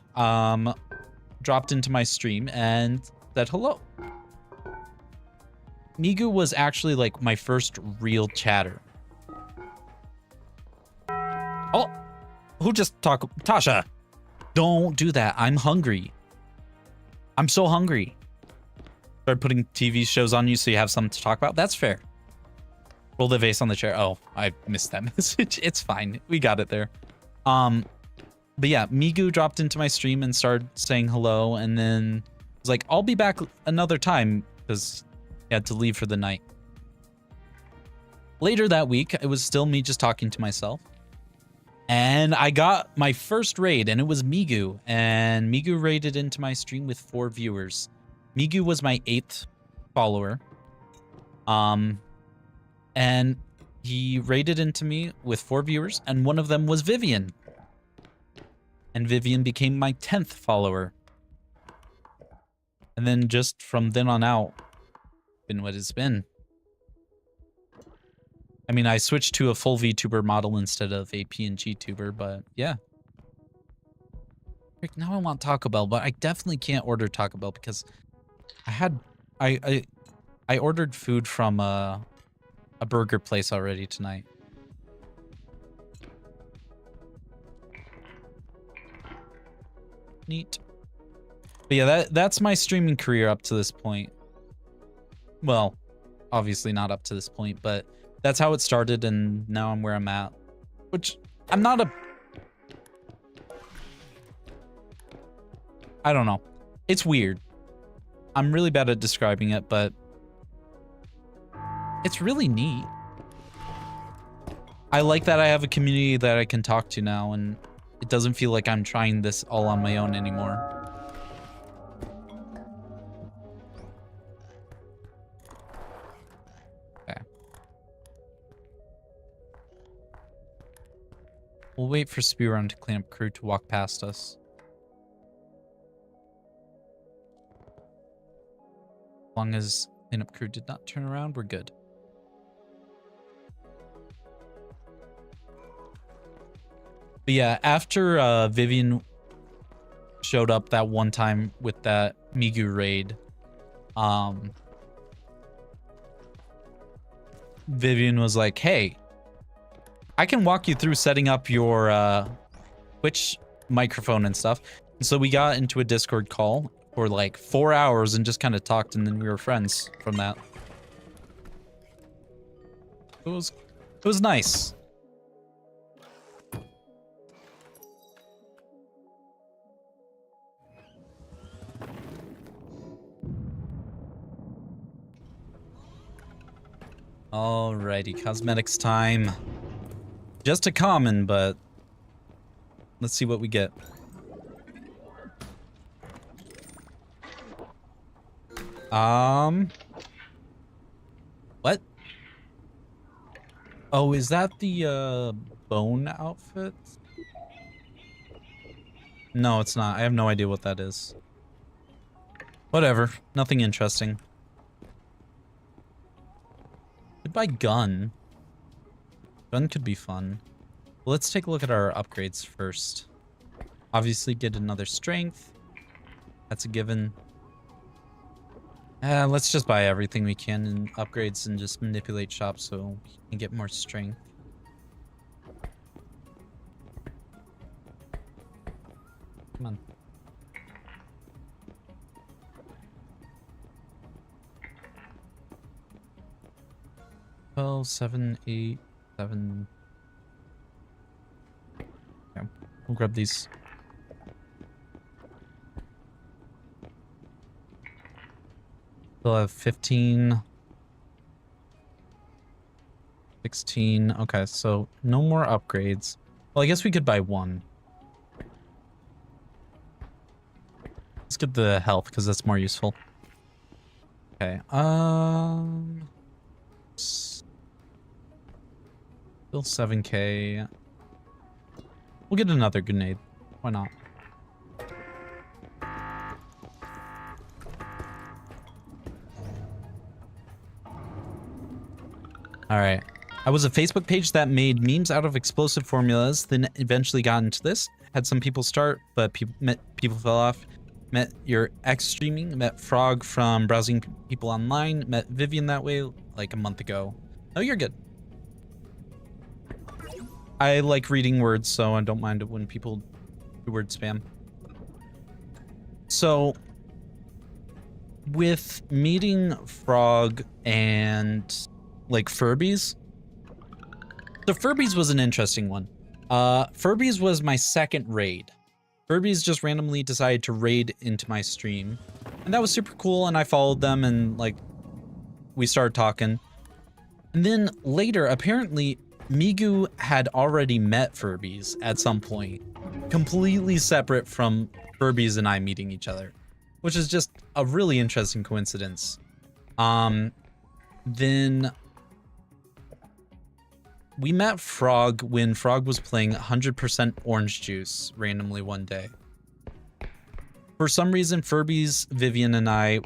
dropped into my stream and said hello. Migu was actually like my first real chatter. Oh, who just talked? Tasha, don't do that. I'm hungry. I'm so hungry. Start putting TV shows on you so you have something to talk about. That's fair. Roll the vase on the chair. Oh, I missed that message. It's fine. We got it there. But yeah, Migu dropped into my stream and started saying hello, and then was like, I'll be back another time because he had to leave for the night. Later that week, it was still me just talking to myself. And I got my first raid, and it was Migu. And Migu raided into my stream with 4 viewers. Migu was my 8th follower. And he raided into me with 4 viewers, and one of them was Vivian. And Vivian became my 10th follower. And then just from then on out, been what it's been. I mean, I switched to a full VTuber model instead of a PNG tuber, but yeah. Frick, now I want Taco Bell, but I definitely can't order Taco Bell because I ordered food from a burger place already tonight. Neat. But yeah, that's my streaming career up to this point. Well, obviously not up to this point, but that's how it started, and now I'm where I'm at. Which, I'm not a... I don't know. It's weird. I'm really bad at describing it, but it's really neat. I like that I have a community that I can talk to now, and it doesn't feel like I'm trying this all on my own anymore. Okay. We'll wait for Spearrun to clean up crew to walk past us. As long as cleanup crew did not turn around, we're good. But yeah, after Vivian showed up that one time with that Migu raid, Vivian was like, hey, I can walk you through setting up your Twitch microphone and stuff. And so we got into a Discord call for like 4 hours and just kind of talked, and then we were friends from that. It was nice. Alrighty, cosmetics time. Just a common, but let's see what we get. What? Oh, is that the bone outfit? No, it's not. I have no idea what that is. Whatever. Nothing interesting. Could buy gun. Gun could be fun. Let's take a look at our upgrades first. Obviously, get another strength. That's a given. Let's just buy everything we can in upgrades and just manipulate shop so we can get more strength. Come on. Well, 7, 8, 7. Okay, we'll grab these. We'll have 15, 16. Okay, so no more upgrades. Well, I guess we could buy one. Let's get the health because that's more useful. Okay. Still 7K. We'll get another grenade. Why not? Alright. I was a Facebook page that made memes out of explosive formulas, then eventually got into this. Had some people start, but people fell off. Met your ex streaming, met Frog from browsing people online, met Vivian that way like a month ago. Oh, you're good. I like reading words, so I don't mind it when people do word spam. So, with meeting Frog and like Furbies. The Furbies was an interesting one. Furbies was my second raid. Furbies just randomly decided to raid into my stream. And that was super cool, and I followed them, and like we started talking. And then later, apparently, Migu had already met Furbies at some point. Completely separate from Furbies and I meeting each other. Which is just a really interesting coincidence. Then we met Frog when Frog was playing 100% orange juice randomly one day. For some reason, Furbies, Vivian, and I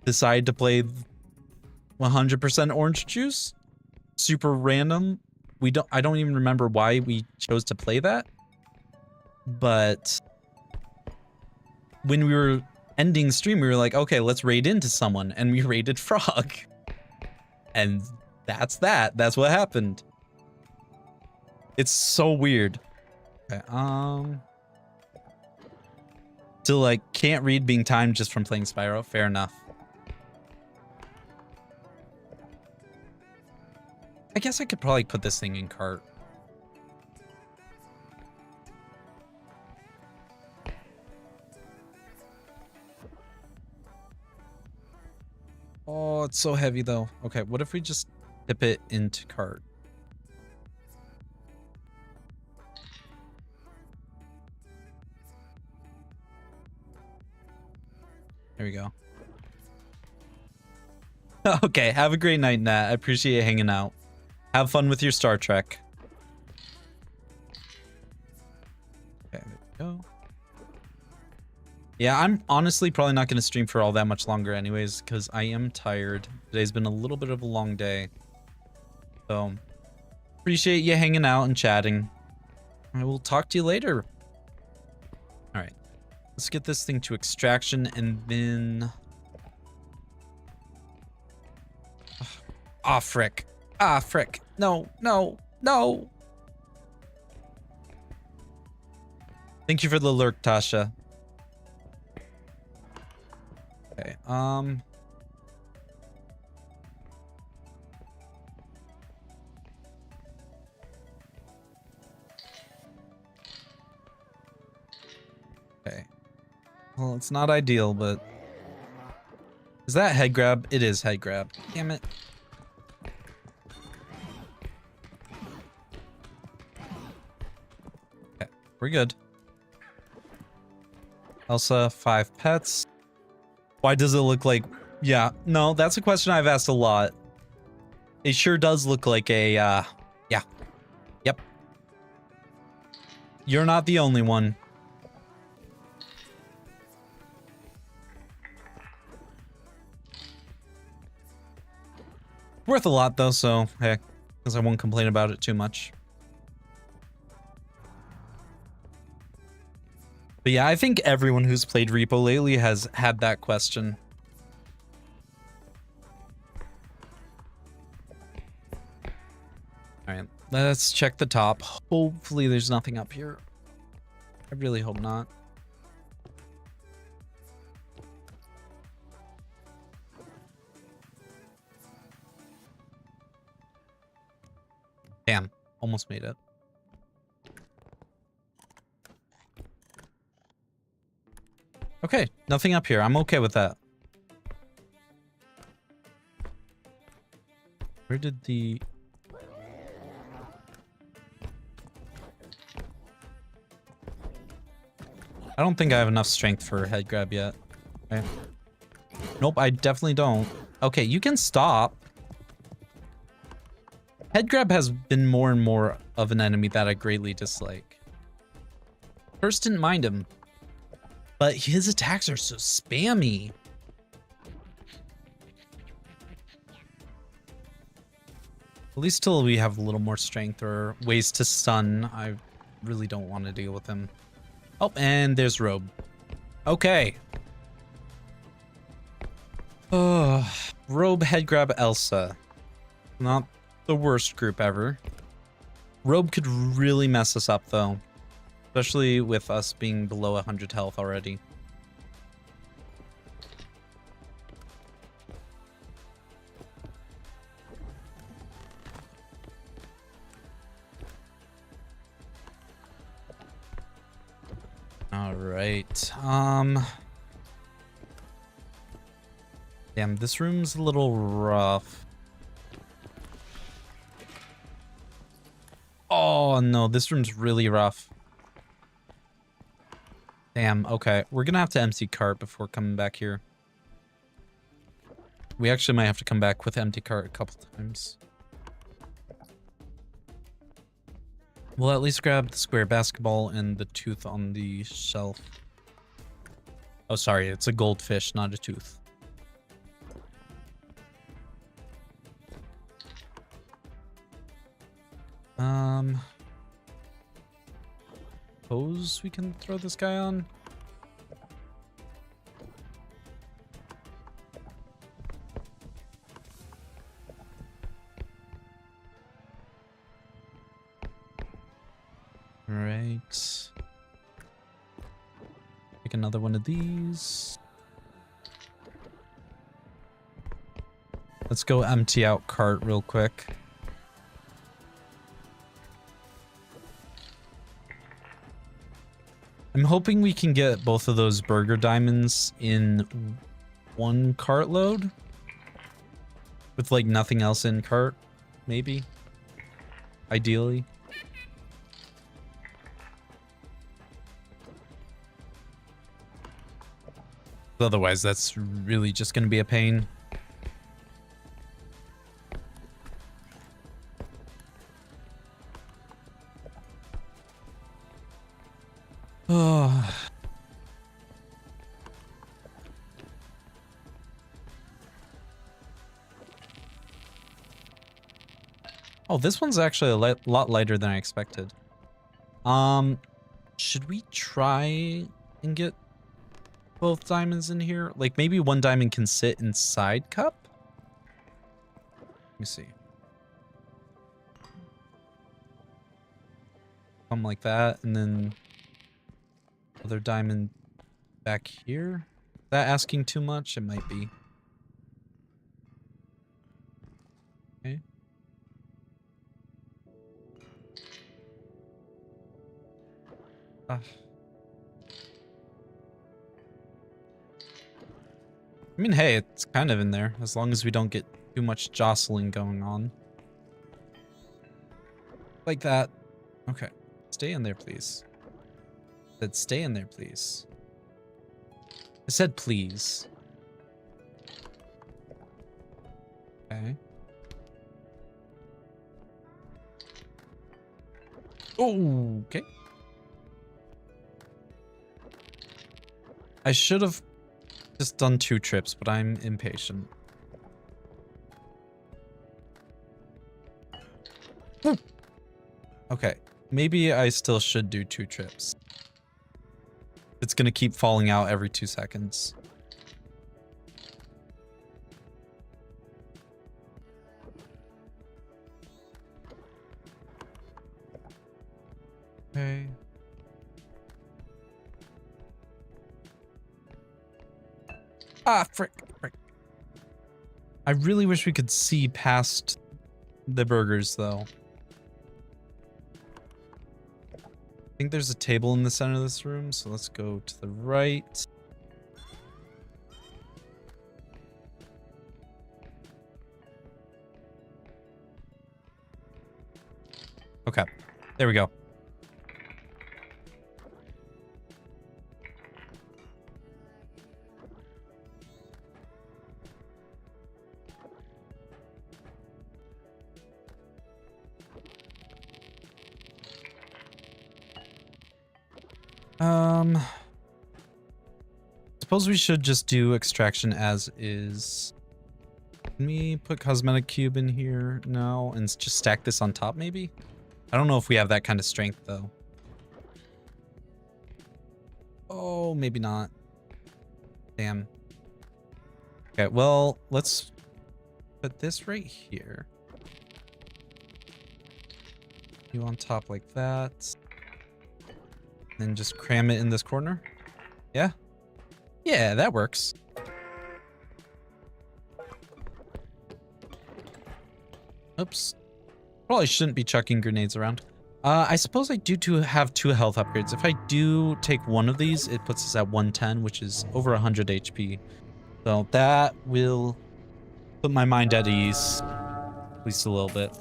decided to play 100% orange juice. Super random. I don't even remember why we chose to play that. But when we were ending stream, we were like, okay, let's raid into someone, and we raided Frog. And that's that. That's what happened. It's so weird. Okay, so like can't read being timed just from playing Spyro. Fair enough. I guess I could probably put this thing in cart. Oh, it's so heavy though. Okay, what if we just tip it into cart? There we go. Okay, have a great night, Nat. I appreciate you hanging out. Have fun with your Star Trek. Okay, there we go. Yeah, I'm honestly probably not going to stream for all that much longer anyways, because I am tired. Today's been a little bit of a long day. So, appreciate you hanging out and chatting. I will talk to you later. All right, let's get this thing to extraction and then... Ah, frick. Ah, frick. No, no, no. Thank you for the lurk, Tasha. Okay, okay. Well, it's not ideal, but... Is that head grab? It is head grab. Damn it. Okay, we're good. Elsa, 5 pets. Why does it look like... Yeah, no, that's a question I've asked a lot. It sure does look like a, yeah. Yep. You're not the only one. Worth a lot, though, so, hey. Because I won't complain about it too much. But yeah, I think everyone who's played R.E.P.O lately has had that question. Alright, let's check the top. Hopefully there's nothing up here. I really hope not. Damn, almost made it. Okay, nothing up here. I'm okay with that. Where did the... I don't think I have enough strength for head grab yet. Okay. Nope, I definitely don't. Okay, you can stop. Head grab has been more and more of an enemy that I greatly dislike. First didn't mind him, but his attacks are so spammy. At least till we have a little more strength or ways to stun, I really don't want to deal with him. Oh, and there's Robe. Okay. Robe, head grab, Elsa. Not the worst group ever. Robe could really mess us up though. Especially with us being below 100 health already. All right. Damn, this room's a little rough. Oh no, this room's really rough. Damn, okay. We're gonna have to empty cart before coming back here. We actually might have to come back with empty cart a couple times. We'll at least grab the square basketball and the tooth on the shelf. Oh, sorry, it's a goldfish, not a tooth. Suppose we can throw this guy on. All right. Take another one of these. Let's go empty out cart real quick. I'm hoping we can get both of those burger diamonds in one cartload with like nothing else in cart, maybe, ideally. Otherwise, that's really just going to be a pain. Oh. Oh, this one's actually a lot lighter than I expected. Should we try and get both diamonds in here? Like maybe one diamond can sit inside cup? Let me see. Something like that, and then other diamond back here. Is that asking too much? It might be. Okay. I mean, hey, it's kind of in there, as long as we don't get too much jostling going on. Like that. Okay. Stay in there, please. I said stay in there, please. I said please. Okay. Oh, okay. I should have just done 2 trips, but I'm impatient. Okay, maybe I still should do 2 trips. It's gonna keep falling out every 2 seconds. Okay. Ah, frick. I really wish we could see past the burgers, though. I think there's a table in the center of this room, so let's go to the right. Okay, there we go. Suppose we should just do extraction as is. Can we put cosmetic cube in here now and just stack this on top maybe? I don't know if we have that kind of strength though. Oh, maybe not. Damn. Okay, well, let's put this right here. You on top like that. And just cram it in this corner. Yeah? Yeah, that works. Oops. Probably shouldn't be chucking grenades around. I suppose I do have 2 health upgrades. If I do take one of these, it puts us at 110, which is over 100 HP. So that will put my mind at ease. At least a little bit.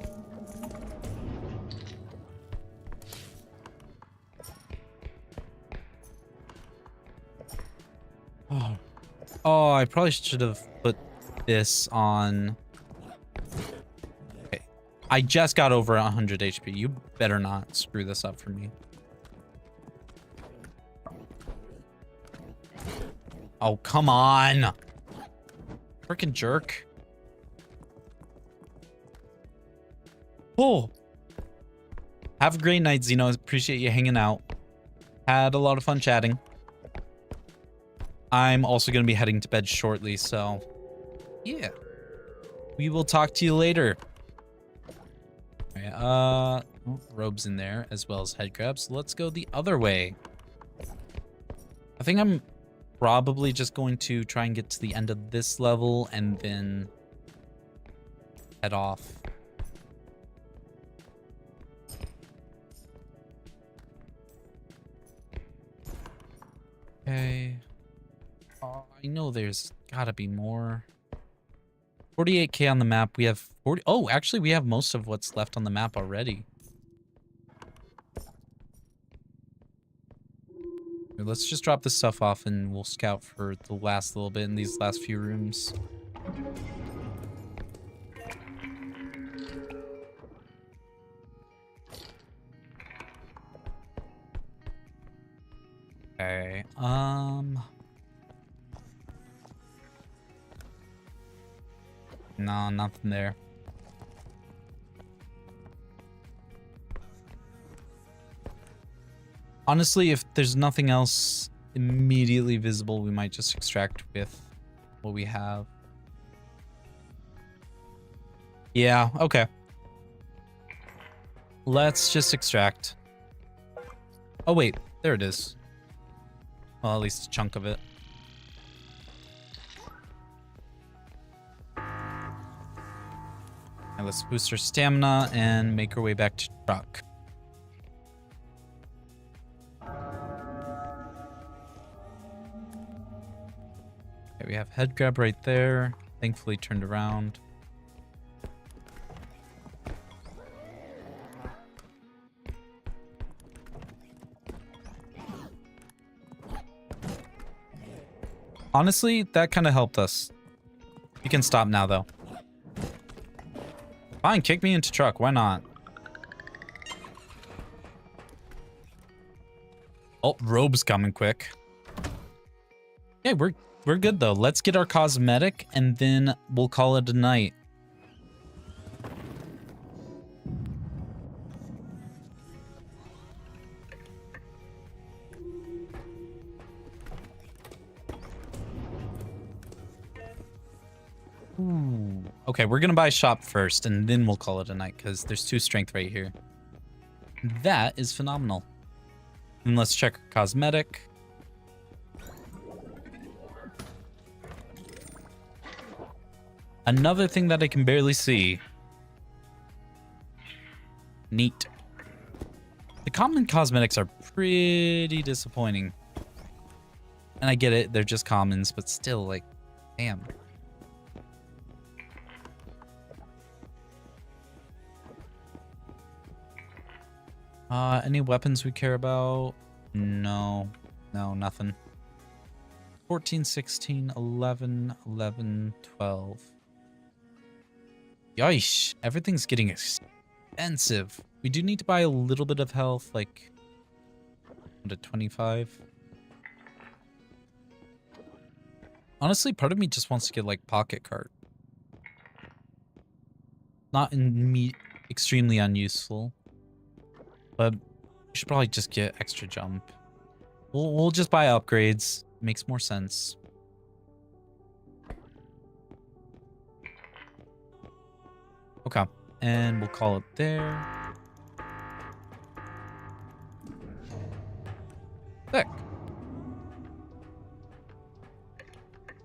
Oh, I probably should have put this on. Okay. I just got over 100 HP. You better not screw this up for me. Oh, come on. Freaking jerk. Oh. Have a great night, Zeno. Appreciate you hanging out. Had a lot of fun chatting. I'm also going to be heading to bed shortly, so yeah. We will talk to you later. Okay, Oh, robes in there as well as head grabs. Let's go the other way. I think I'm probably just going to try and get to the end of this level and then head off. Okay. Oh, I know there's gotta be more. 48k on the map. We have 40. Oh, actually, we have most of what's left on the map already. Let's just drop this stuff off and we'll scout for the last little bit in these last few rooms. Okay. No, nothing there. Honestly, if there's nothing else immediately visible, we might just extract with what we have. Yeah, okay. Let's just extract. Oh, wait. There it is. Well, at least a chunk of it. And let's boost our stamina and make our way back to truck. Okay, we have head grab right there. Thankfully turned around. Honestly, that kind of helped us. You can stop now, though. Fine, kick me into truck. Why not? Oh, robe's coming quick. Okay, we're good, though. Let's get our cosmetic, and then we'll call it a night. Ooh. Okay, we're gonna buy shop first, and then we'll call it a night, because there's 2 strength right here. That is phenomenal. And let's check our cosmetic. Another thing that I can barely see. Neat. The common cosmetics are pretty disappointing. And I get it, they're just commons, but still, like, damn. Any weapons we care about? No. No, nothing. 14, 16, 11, 11, 12. Yoish, everything's getting expensive. We do need to buy a little bit of health, like, to 25. Honestly, part of me just wants to get, like, pocket cart. Not in me extremely unuseful. But we should probably just get extra jump. We'll just buy upgrades. Makes more sense. Okay. And we'll call it there. Sick.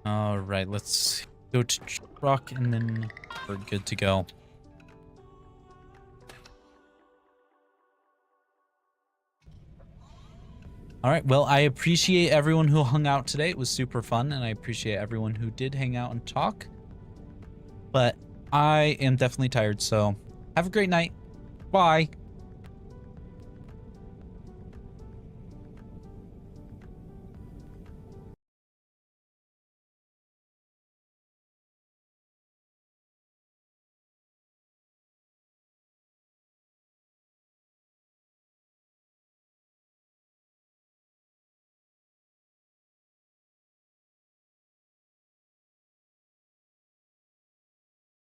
All right, let's go to truck and then we're good to go. All right, well, I appreciate everyone who hung out today. It was super fun, and I appreciate everyone who did hang out and talk. But I am definitely tired, so have a great night. Bye.